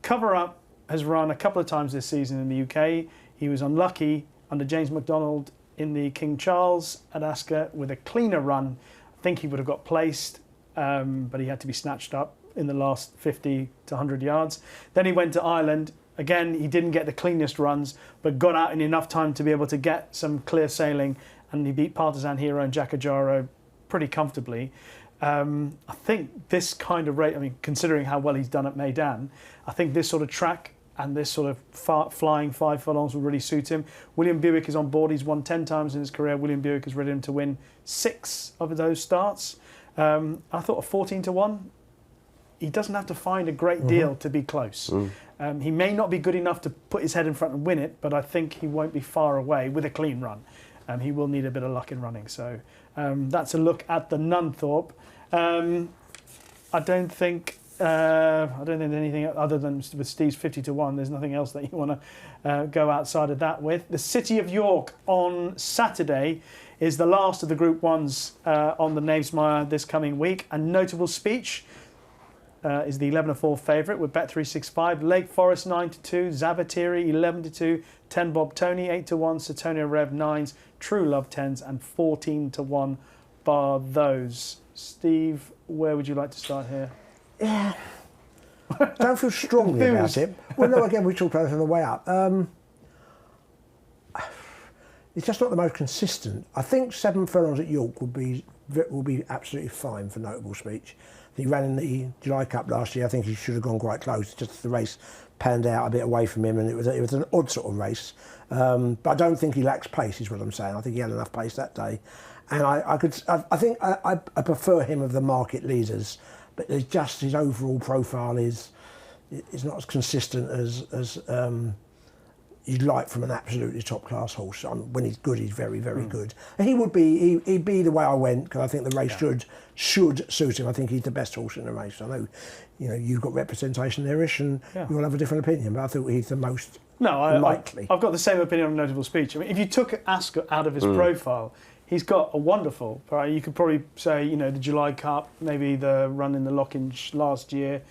Cover-up has run a couple of times this season in the UK. He was unlucky under James McDonald in the King Charles at Ascot with a cleaner run. I think he would have got placed, but he had to be snatched up in the last 50 to 100 yards. Then he went to Ireland. Again, he didn't get the cleanest runs, but got out in enough time to be able to get some clear sailing, and he beat Partisan Hero and Jacajaro pretty comfortably. I think this kind of rate, I mean, considering how well he's done at Meydan, I think this sort of track and this sort of flying 5 furlongs will really suit him. William Buick is on board. He's won 10 times in his career. William Buick has ridden him to win 6 of those starts. I thought a 14-1, he doesn't have to find a great deal to be close. He may not be good enough to put his head in front and win it, but I think he won't be far away with a clean run. He will need a bit of luck in running. So that's a look at the Nunthorpe. I don't think there's anything other than with Steve's 50-1. There's nothing else that you want to go outside of that with. The City of York on Saturday is the last of the Group 1s on the Knavesmire this coming week. A notable speech is the 11-4 favourite with Bet365. Lake Forest 9-2, Zavatiri 11-2, 10 Bob Tony 8-1, Satonia Rev 9s, True Love 10s, and 14-1 bar those. Steve, where would you like to start here? Yeah. Don't feel strongly about it. Well, no, again, we talked about it on the way up. It's just not the most consistent. I think 7 furlongs at York will be absolutely fine for notable speech. He ran in the July Cup last year. I think he should have gone quite close. Just the race panned out a bit away from him, and it was an odd sort of race. But I don't think he lacks pace, is what I'm saying. I think he had enough pace that day, and I think I prefer him of the market leaders. But it's just his overall profile is not as consistent as you'd like from an absolutely top class horse. When he's good, he's very, very good. And he'd be the way I went, because I think the race should suit him. I think he's the best horse in the race. I know, you've got representation there, Rish, and you'll have a different opinion, but I think he's the most likely. I've got the same opinion on Notable Speech. I mean, if you took Ascot out of his profile, he's got a wonderful, right? You could probably say, the July Cup, maybe the run in the Lockinge last year,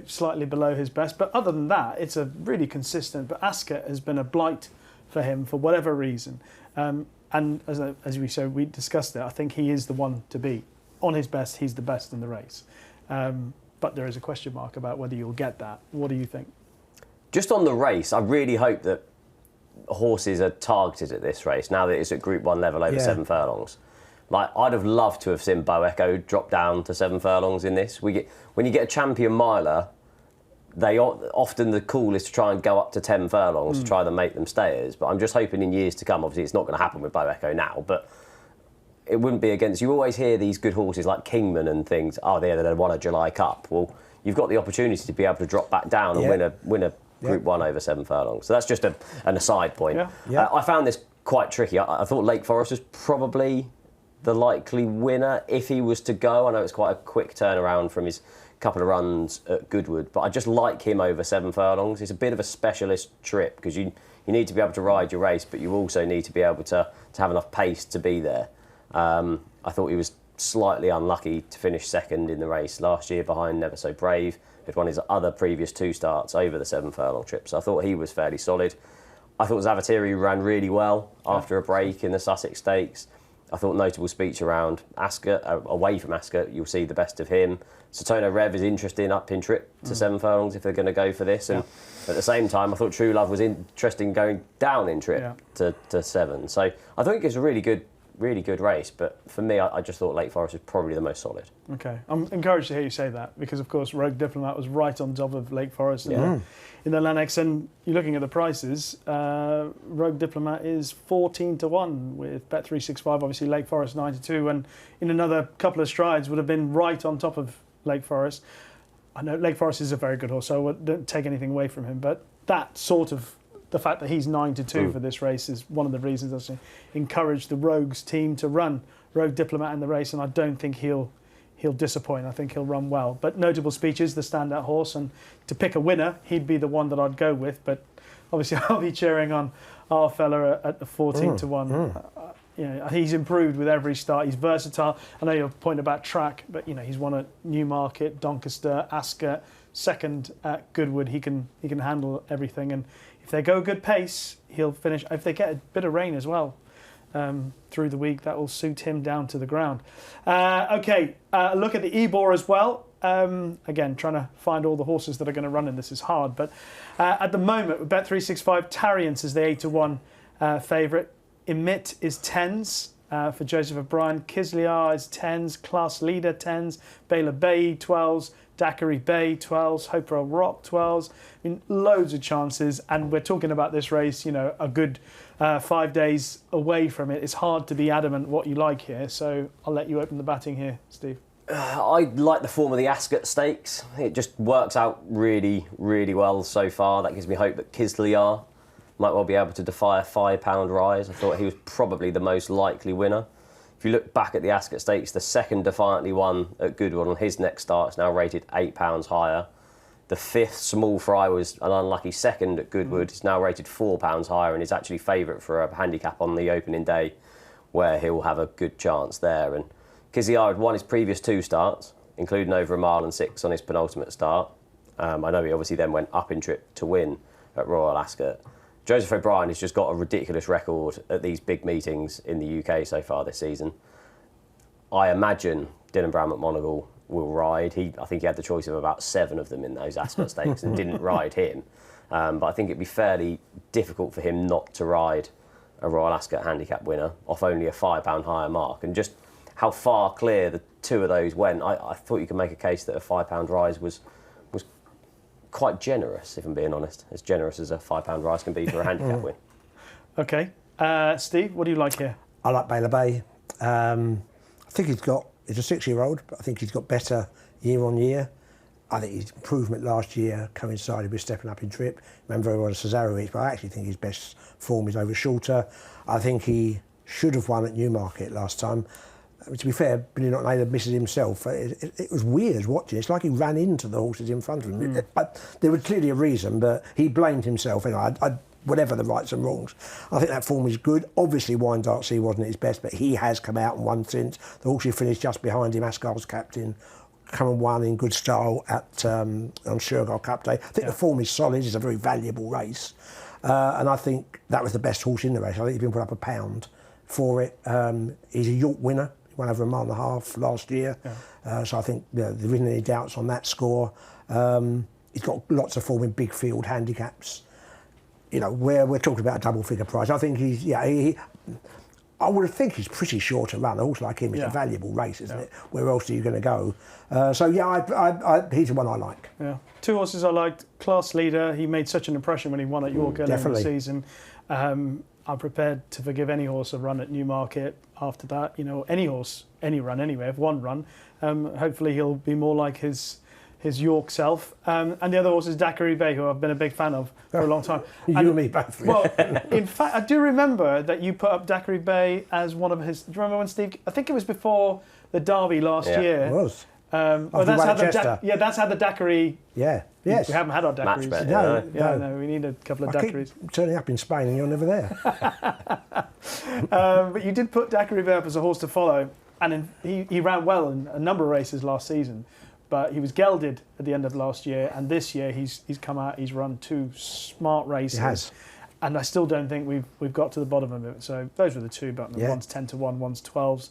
slightly below his best. But other than that, it's a really consistent. But Ascot has been a blight for him for whatever reason. And as we discussed it, I think he is the one to beat. On his best, he's the best in the race. But there is a question mark about whether you'll get that. What do you think? Just on the race, I really hope that horses are targeted at this race now that it's at Group 1 level over 7 furlongs. Like, I'd have loved to have seen Bo Echo drop down to 7 furlongs in this. When you get a champion miler, often the call is to try and go up to 10 furlongs to try to make them stayers. But I'm just hoping in years to come, obviously it's not going to happen with Bo Echo now, but it wouldn't be against. You always hear these good horses like Kingman and things. Oh, they won a July Cup. Well, you've got the opportunity to be able to drop back down and win a Group 1 over 7 furlongs. So that's just an aside point. I found this quite tricky. I thought Lake Forest was probably the likely winner if he was to go. I know it's quite a quick turnaround from his couple of runs at Goodwood, but I just like him over 7 furlongs. It's a bit of a specialist trip because you need to be able to ride your race, but you also need to be able to have enough pace to be there. I thought he was slightly unlucky to finish second in the race last year behind Never So Brave. He'd won his other previous 2 starts over the 7 furlong trip, so I thought he was fairly solid. I thought Zavatiri ran really well after a break in the Sussex Stakes. I thought Notable Speech around Ascot, away from Ascot, you'll see the best of him. Sotono Rev is interesting up in trip to 7 furlongs if they're going to go for this. And at the same time, I thought True Love was interesting going down in trip to 7. So I think it's a really good race. But for me, I just thought Lake Forest was probably the most solid. Okay. I'm encouraged to hear you say that because, of course, Rogue Diplomat was right on top of Lake Forest in the Lennox. And you're looking at the prices. Rogue Diplomat is 14-1 with Bet365. Obviously, Lake Forest 9-2. And in another couple of strides would have been right on top of Lake Forest. I know Lake Forest is a very good horse, so I don't take anything away from him. But that sort of, the fact that he's 9-2 for this race is one of the reasons I encourage the Rogues team to run Rogue Diplomat in the race, and I don't think he'll disappoint. I think he'll run well. But Notable Speech is the standout horse, and to pick a winner, he'd be the one that I'd go with. But obviously, I'll be cheering on our fella at the 14-1. He's improved with every start. He's versatile. I know your point about track, but he's won at Newmarket, Doncaster, Ascot, second at Goodwood. He can handle everything, and if they go a good pace, he'll finish. If they get a bit of rain as well through the week, that will suit him down to the ground. Look at the Ebor as well. Again, trying to find all the horses that are going to run in this is hard, but at the moment with Bet365, Tariance is the 8-1 favourite. Emit is 10s for Joseph O'Brien. Kisliar is 10s. Class Leader 10s. Baylor Bay 12s. Daiquiri Bay 12s. Hopewell Rock 12s. I mean, loads of chances. And we're talking about this race, a good 5 days away from it. It's hard to be adamant what you like here. So I'll let you open the batting here, Steve. I like the form of the Ascot Stakes. It just works out really, really well so far. That gives me hope that Kisliar might well be able to defy a £5 rise. I thought he was probably the most likely winner. If you look back at the Ascot Stakes, the second defiantly won at Goodwood on his next start is now rated £8 higher. The 5th Small Fry was an unlucky second at Goodwood. It's now rated £4 higher and is actually favourite for a handicap on the opening day where he'll have a good chance there. And Kisliar had won his previous 2 starts, including over 1 mile and 6 on his penultimate start. I know he obviously then went up in trip to win at Royal Ascot. Joseph O'Brien has just got a ridiculous record at these big meetings in the UK so far this season. I imagine Dylan Brown McMonagle will ride. I think he had the choice of about 7 of them in those Ascot Stakes and didn't ride him. But I think it'd be fairly difficult for him not to ride a Royal Ascot handicap winner off only a £5 higher mark. And just how far clear the 2 of those went, I thought you could make a case that a £5 rise was quite generous, if I'm being honest. As generous as a £5 rise can be for a handicap win. Okay. Steve, what do you like here? I like Baylor Bay. I think he's a 6-year-old, but I think he's got better year on year. I think his improvement last year coincided with stepping up in trip. Remember very well Cesarewitz, but I actually think his best form is over Shorter. I think he should have won at Newmarket last time. To be fair, Billy Knocknader misses himself. It was weird watching. It's like he ran into the horses in front of him. There was clearly a reason, but he blamed himself. Whatever the rights and wrongs, I think that form is good. Obviously, Wyandotte Sea wasn't at his best, but he has come out and won since. The horse who finished just behind him, Ascar's captain, come and won in good style at on Shergar Cup Day. I think the form is solid. It's a very valuable race, and I think that was the best horse in the race. I think he's been put up £1 for it. He's a York winner. He won over 1.5 miles last year, so I think there isn't any doubts on that score. He's got lots of form in big field handicaps. Where we're talking about a double figure price, I think I would think he's pretty sure to run. A horse like him is a valuable race, isn't it? Where else are you going to go? He's the one I like. Yeah, 2 horses I liked. Class Leader, he made such an impression when he won at York earlier in the season. I'm prepared to forgive any horse a run at Newmarket after that. Any horse, any run anyway, if one run. Hopefully he'll be more like his York self. And the other horse is Daiquiri Bay, who I've been a big fan of for a long time. You and me both. Well, in fact, I do remember that you put up Daiquiri Bay as one of his... Do you remember when Steve... I think it was before the Derby last year. It was. That's how the Daiquiri... Yeah, yes. We haven't had our daiquiris. Match bet, No, we need a couple of daiquiris. Keep turning up in Spain and you're never there. But you did put Daiquiri Bay up as a horse to follow, and he ran well in a number of races last season. But he was gelded at the end of last year, and this year he's come out. He's run 2 smart races. He has. And I still don't think we've got to the bottom of it. So those were the 2, but one's 10-1, one's 12s.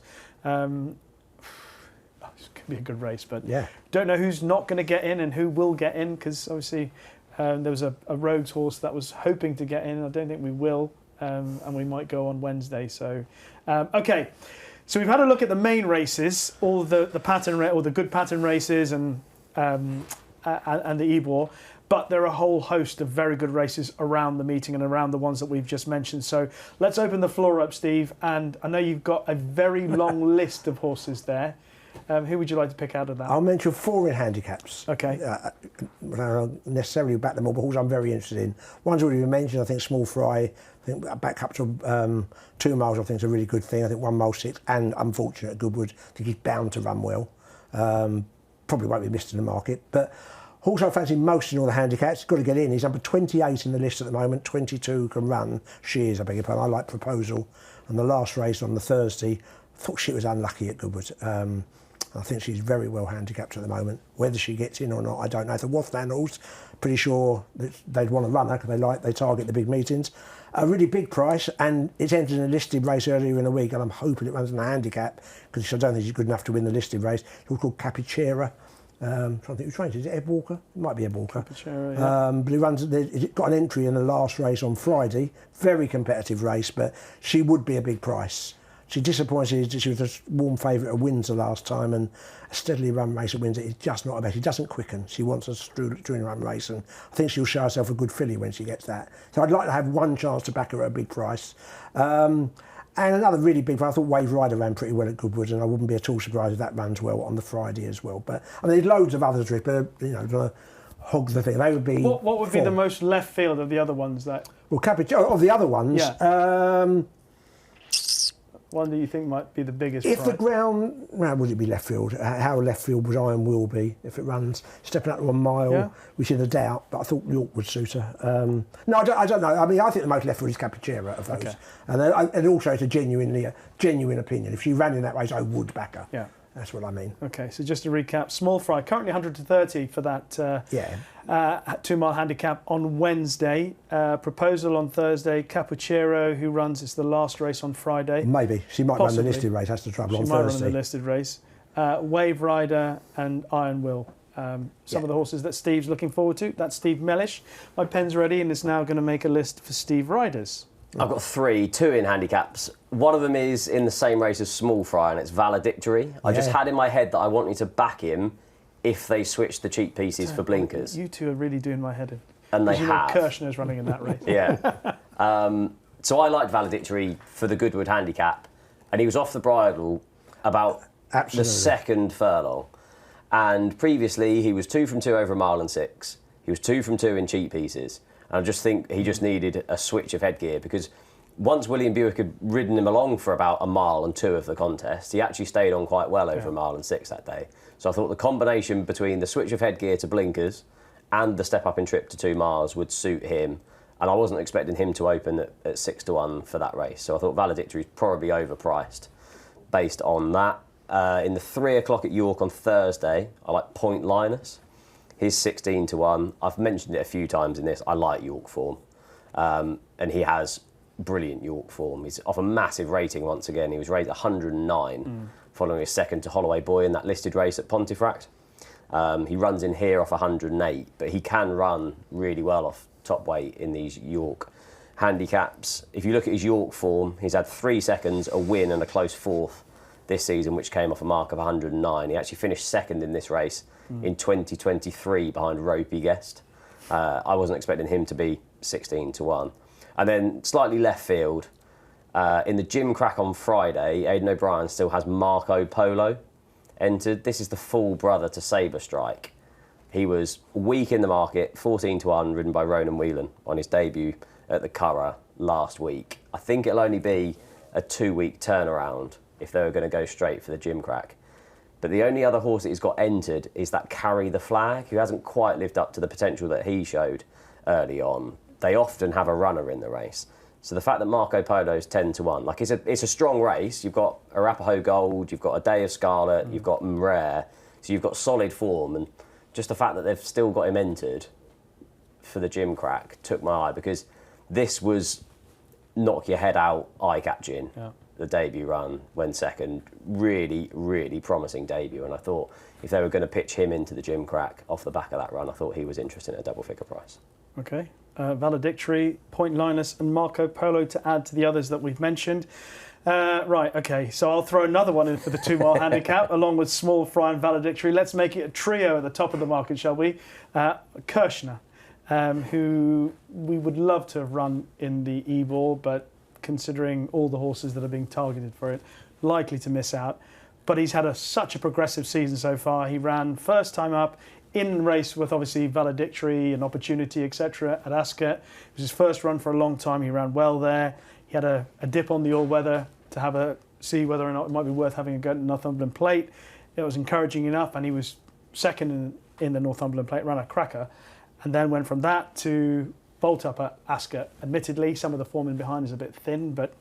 It's going to be a good race, but don't know who's not going to get in and who will get in, because obviously there was a Rogues horse that was hoping to get in. I don't think we will, and we might go on Wednesday. So, okay. So we've had a look at the main races, all the pattern, all the good pattern races, and the Ebor. But there are a whole host of very good races around the meeting and around the ones that we've just mentioned. So let's open the floor up, Steve. And I know you've got a very long list of horses there. Who would you like to pick out of that? I'll mention 4 in handicaps. Okay. I don't necessarily back them all, but horses I'm very interested in. One's already been mentioned. I think Small Fry. I think back up to 2 miles, I think is a really good thing. I think 1 mile 6, and Unfortunate Goodwood. I think he's bound to run well. Probably won't be missed in the market. But horse I fancy most in all the handicaps. He's got to get in. He's number 28 in the list at the moment. 22 can run. Shears, I beg your pardon. I like Proposal. And the last race on the Thursday, I thought she was unlucky at Goodwood. I think she's very well handicapped at the moment. Whether she gets in or not, I don't know. If the Wathland horse, pretty sure that they'd want to run her because they target the big meetings. A really big price, and it's entered in a listed race earlier in the week, and I'm hoping it runs in a handicap because I don't think she's good enough to win the listed race. It's called Capichera. I'm trying to think who trains it. Is it Ed Walker? It might be Ed Walker. Capichera, yeah. But it got an entry in the last race on Friday. Very competitive race, but she would be a big price. She disappointed. She was a warm favourite at Windsor last time, and a steadily run race at Windsor is just not about. She doesn't quicken. She wants a string run race, and I think she'll show herself a good filly when she gets that. So I'd like to have one chance to back her at a big price. And another really big price, I thought Wave Ryder ran pretty well at Goodwood, and I wouldn't be at all surprised if that runs well on the Friday as well. But I mean, there's loads of others, Rick, but to hog the thing. They would be. What would be the most left field of the other ones that? Well, of the other ones. Yeah. One that you think might be the biggest If price. the ground, would it be left field? How left field would Iron Will be if it runs stepping up to a mile, which is a doubt, but I thought York would suit her. No, I don't know. I mean, I think the most left field is Capichera of those. Okay. And also it's a genuine opinion. If she ran in that race, I would back her. Yeah. That's what I mean. Okay, so just to recap, Small Fry, currently 130 for that 2 mile handicap on Wednesday. Proposal on Thursday. Capuchero, who runs, it's the last race on Friday. Maybe. She might run the listed race, that's the trouble, on Thursday. She might run the listed race. Wave Rider and Iron Will. Some of the horses that Steve's looking forward to. That's Steve Mellish. My pen's ready and it's now going to make a list for Steve Riders. I've got 3, 2 in handicaps. One of them is in the same race as Small Fry, and it's Valedictory. I just had in my head that I wanted to back him if they switched the cheap pieces for blinkers. You two are really doing my head in. And they have. Kirshner's running in that race. Yeah. So I liked Valedictory for the Goodwood handicap, and he was off the bridle about the second furlong. And previously, he was 2 from 2 over a mile and 6. He was 2 from 2 in cheap pieces. And I just think he just needed a switch of headgear, because once William Buick had ridden him along for about a mile and 2 of the contest, he actually stayed on quite well over a mile and 6 that day. So I thought the combination between the switch of headgear to blinkers and the step up in trip to 2 miles would suit him. And I wasn't expecting him to open at 6-1 for that race. So I thought Valedictory is probably overpriced based on that. In the 3 o'clock at York on Thursday, I like Point Linus. He's 16-1. I've mentioned it a few times in this. I like York form. And he has brilliant York form. He's off a massive rating once again. He was rated 109 following his second to Holloway Boy in that listed race at Pontefract. He runs in here off 108, but he can run really well off top weight in these York handicaps. If you look at his York form, he's had 3 seconds, a win and a close 4th this season, which came off a mark of 109. He actually finished second in this race in 2023 behind Ropey Guest. I wasn't expecting him to be 16-1. And then slightly left field, in the gym crack on Friday, Aidan O'Brien still has Marco Polo entered. This is the full brother to Sabre Strike. He was weak in the market, 14-1, ridden by Ronan Whelan on his debut at the Curragh last week. I think it'll only be a 2-week turnaround if they were going to go straight for the gym crack. But the only other horse that he's got entered is that Carry the Flag, who hasn't quite lived up to the potential that he showed early on. They often have a runner in the race. So the fact that Marco Polo's 10-1, like it's a strong race. You've got Arapaho Gold, you've got A Day of Scarlet, you've got Rare. So you've got solid form, and just the fact that they've still got him entered for the gym crack took my eye, because this was knock your head out, eye-catching. Yeah. The debut run, went second, really, really promising debut. And I thought if they were going to pitch him into the gym crack off the back of that run, I thought he was interesting at a double figure price. Okay. Valedictory, Point Linus and Marco Polo to add to the others that we've mentioned. Right, okay, so I'll throw another one in for the 2 mile handicap along with Small Fry and Valedictory. Let's make it a trio at the top of the market, shall we? Kirshner, who we would love to have run in the Ebor, but considering all the horses that are being targeted for it, likely to miss out. But he's had such a progressive season so far. He ran first time up in race with obviously Valedictory and Opportunity, etc. at Ascot. It was his first run for a long time. He ran well there. He had a dip on the all-weather to see whether or not it might be worth having a go at Northumberland Plate. It was encouraging enough, and he was second in the Northumberland Plate, ran a cracker, and then went from that to bolt up at Ascot. Admittedly, some of the form in behind is a bit thin, but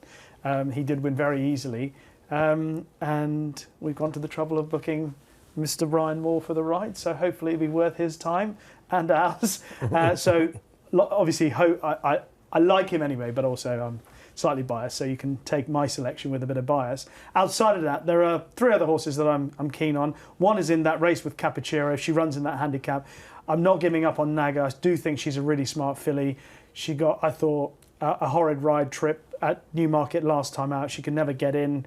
he did win very easily. And we've gone to the trouble of booking Mr. Brian Moore for the ride, so hopefully it'll be worth his time and ours. So obviously, I like him anyway, but also I'm slightly biased, so you can take my selection with a bit of bias. Outside of that, there are 3 other horses that I'm keen on. One is in that race with Cappuccino. She runs in that handicap. I'm not giving up on Naga. I do think she's a really smart filly. She got, I thought, a horrid ride trip at Newmarket last time out. She could never get in.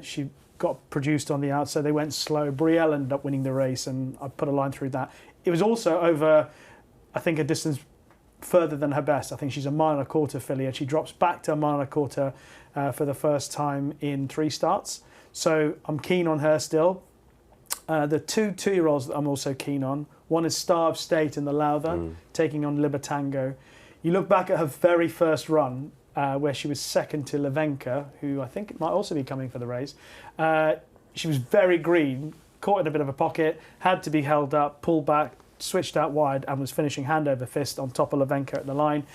She got produced on the out, so they went slow. Brielle ended up winning the race, and I put a line through that. It was also over, I think, a distance further than her best. I think she's a 1.25 mile filly, and she drops back to a 1.25 mile for the first time in 3 starts. So I'm keen on her still. The 2 2-year-olds that I'm also keen on. One is Star of State in the Lowther, taking on Libertango. You look back at her very first run, where she was second to Levenka, who I think might also be coming for the race. She was very green, caught in a bit of a pocket, had to be held up, pulled back, switched out wide, and was finishing hand over fist on top of Levenka at the line.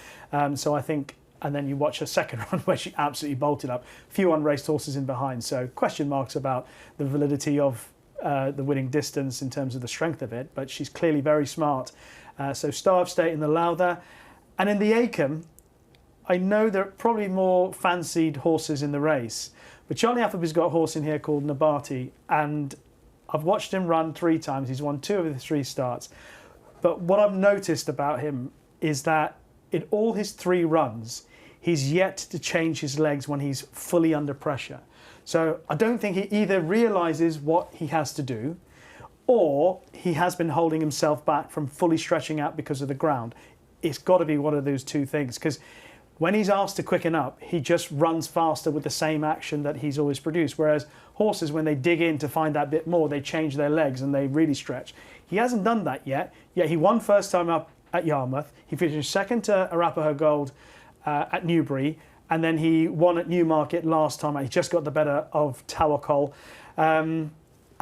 So I think, and then you watch her second run where she absolutely bolted up. Few unraced horses in behind, so question marks about the validity of the winning distance in terms of the strength of it, but she's clearly very smart. So Star of State in the Lowther. And in the Acomb, I know there are probably more fancied horses in the race, but Charlie Appleby's got a horse in here called Nabati, and I've watched him run 3 times. He's won 2 of the 3 starts. But what I've noticed about him is that in all his 3 runs, he's yet to change his legs when he's fully under pressure. So I don't think he either realises what he has to do, or he has been holding himself back from fully stretching out because of the ground. It's got to be one of those 2 things, because when he's asked to quicken up, he just runs faster with the same action that he's always produced. Whereas horses, when they dig in to find that bit more, they change their legs and they really stretch. He hasn't done that yet. Yet he won first time up at Yarmouth. He finished second to Arapaho Gold at Newbury. And then he won at Newmarket last time. He just got the better of Tawakkol. And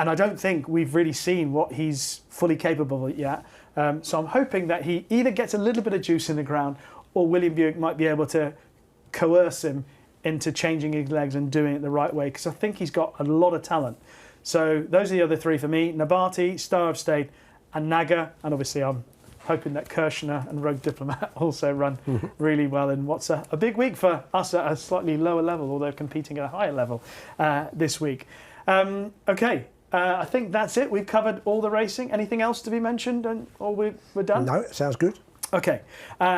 I don't think we've really seen what he's fully capable of yet. So I'm hoping that he either gets a little bit of juice in the ground, or William Buick might be able to coerce him into changing his legs and doing it the right way, because I think he's got a lot of talent. So those are the other three for me: Nabati, Star of State, and Naga. And obviously I'm hoping that Kirshner and Rogue Diplomat also run really well in what's a big week for us at a slightly lower level, although competing at a higher level this week. Okay. I think that's it. We've covered all the racing. Anything else to be mentioned, or we're done? No, it sounds good. Okay,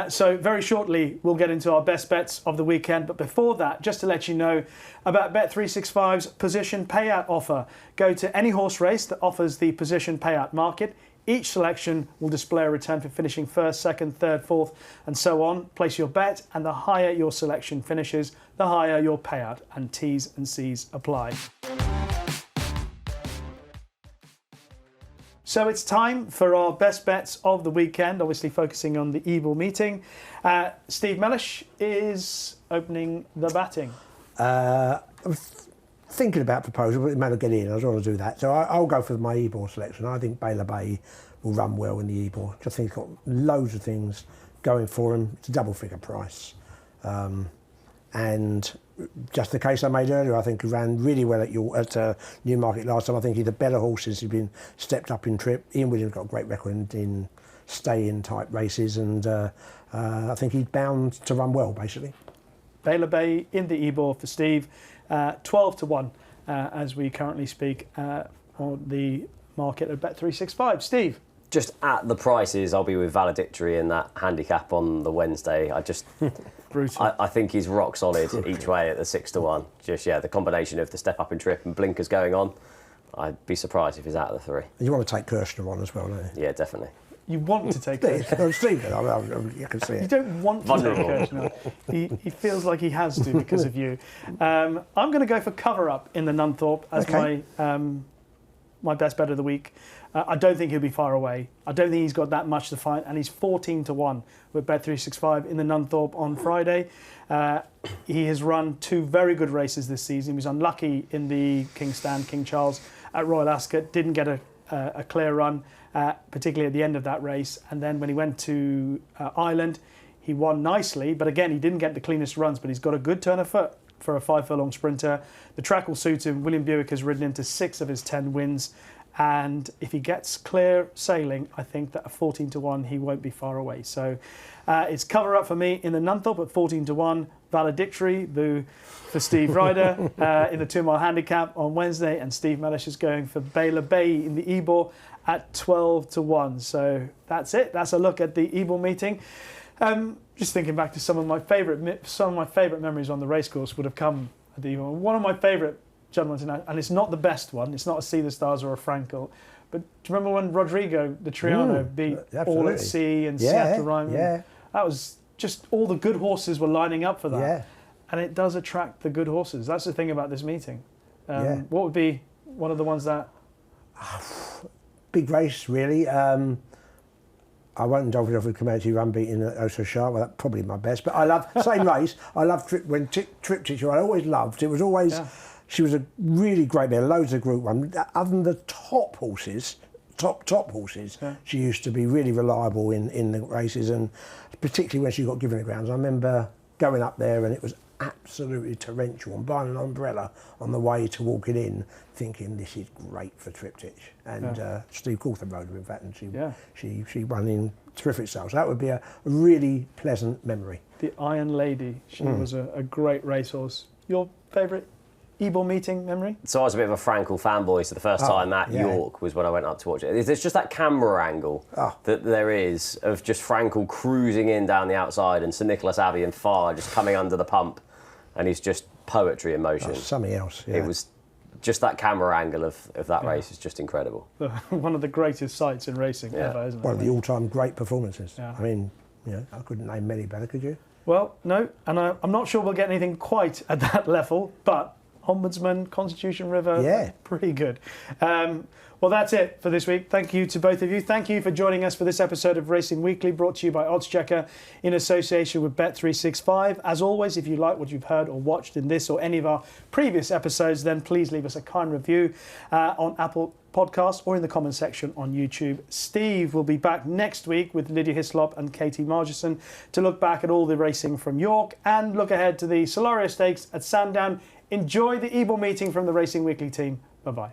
so very shortly we'll get into our best bets of the weekend. But before that, just to let you know about Bet365's position payout offer. Go to any horse race that offers the position payout market. Each selection will display a return for finishing first, second, third, fourth, and so on. Place your bet, and the higher your selection finishes, the higher your payout, and T's and C's apply. So it's time for our best bets of the weekend, obviously focusing on the Ebor meeting. Steve Mellish is opening the batting. I was thinking about proposal, but it may not get in. I don't want to do that. So I'll go for my Ebor selection. I think Baylor Bay will run well in the Ebor. I think he's got loads of things going for him. It's a double figure price. And just the case I made earlier, I think he ran really well at Newmarket last time. I think he's a better horse since he's been stepped up in trip. Ian Williams got a great record in stay-in type races, and I think he's bound to run well, basically. Baylor Bay in the Ebor for Steve, 12 to 1 as we currently speak on the market at Bet365. Steve? Just at the prices, I'll be with Valedictory in that handicap on the Wednesday. Brutal. I think he's rock solid each way at the 6 to 1. Just, the combination of the step up in trip and blinkers going on, I'd be surprised if he's out of the 3. You want to take Kirshner on as well, don't you? Yeah, definitely. You want to take Steve, I can see it. You don't want to take Kirshner. He feels like he has to because of you. I'm going to go for cover up in the Nunthorpe as my best bet of the week. I don't think he'll be far away. I don't think he's got that much to fight, and he's 14 to 1 with Bet365 in the Nunthorpe on Friday. He has run 2 very good races this season. He was unlucky in the King Charles at Royal Ascot, didn't get a clear run, particularly at the end of that race. And then when he went to Ireland, he won nicely, but again, he didn't get the cleanest runs, but he's got a good turn of foot for a 5 furlong sprinter. The track will suit him. William Buick has ridden into 6 of his 10 wins. And if he gets clear sailing, I think that at 14 to 1, he won't be far away. So it's cover up for me in the Nunthorpe at 14 to 1. Valedictory for Steve Ryder in the 2 mile handicap on Wednesday. And Steve Mellish is going for Baylor Bay in the Ebor at 12 to 1. So that's it. That's a look at the Ebor meeting. Just thinking back to some of my favourite memories on the racecourse would have come at the Ebor. One of my favourite Juddmonte International, and it's not the best one. It's not a See the Stars or a Frankel. But do you remember when Rodrigo, the Triano, beat All at Sea and Seattle Ryman? Yeah. That was just all the good horses were lining up for that. Yeah. And it does attract the good horses. That's the thing about this meeting. What would be one of the ones that... Big race, really. I won't indulge in a Comanche run beating Oso Sharp. Well, that's probably my best. But I love, same race, I love when Triptych, I always loved. It was always... Yeah. She was a really great mare, loads of Group 1. Other than the top horses, she used to be really reliable in the races, and particularly when she got given the grounds. I remember going up there and it was absolutely torrential, and buying an umbrella on the way to walking in, thinking this is great for Triptych. And Steve Cawthon rode her, in fact, and she won in terrific style. So that would be a really pleasant memory. The Iron Lady, she was a great racehorse. Your favourite Ebor meeting memory? So I was a bit of a Frankel fanboy, so the first time at York was when I went up to watch it. There's just that camera angle that there is of just Frankel cruising in down the outside and Sir Nicholas Abbey and Farr just coming under the pump, and he's just poetry in motion. Something else, It was just that camera angle of that race is just incredible. One of the greatest sights in racing ever, isn't it? One of the all-time great performances. Yeah. I mean, I couldn't name many better, could you? Well, no, and I'm not sure we'll get anything quite at that level, but Ombudsman, Constitution River, Yeah. pretty good. Well, that's it for this week. Thank you to both of you. Thank you for joining us for this episode of Racing Weekly, brought to you by oddschecker in association with Bet365. As always, if you like what you've heard or watched in this or any of our previous episodes, then please leave us a kind review on Apple Podcasts or in the comment section on YouTube. Steve will be back next week with Lydia Hislop and Katie Margison to look back at all the racing from York and look ahead to the Solaria Stakes at Sandown. Enjoy the Ebor meeting from the Racing Weekly team. Bye-bye.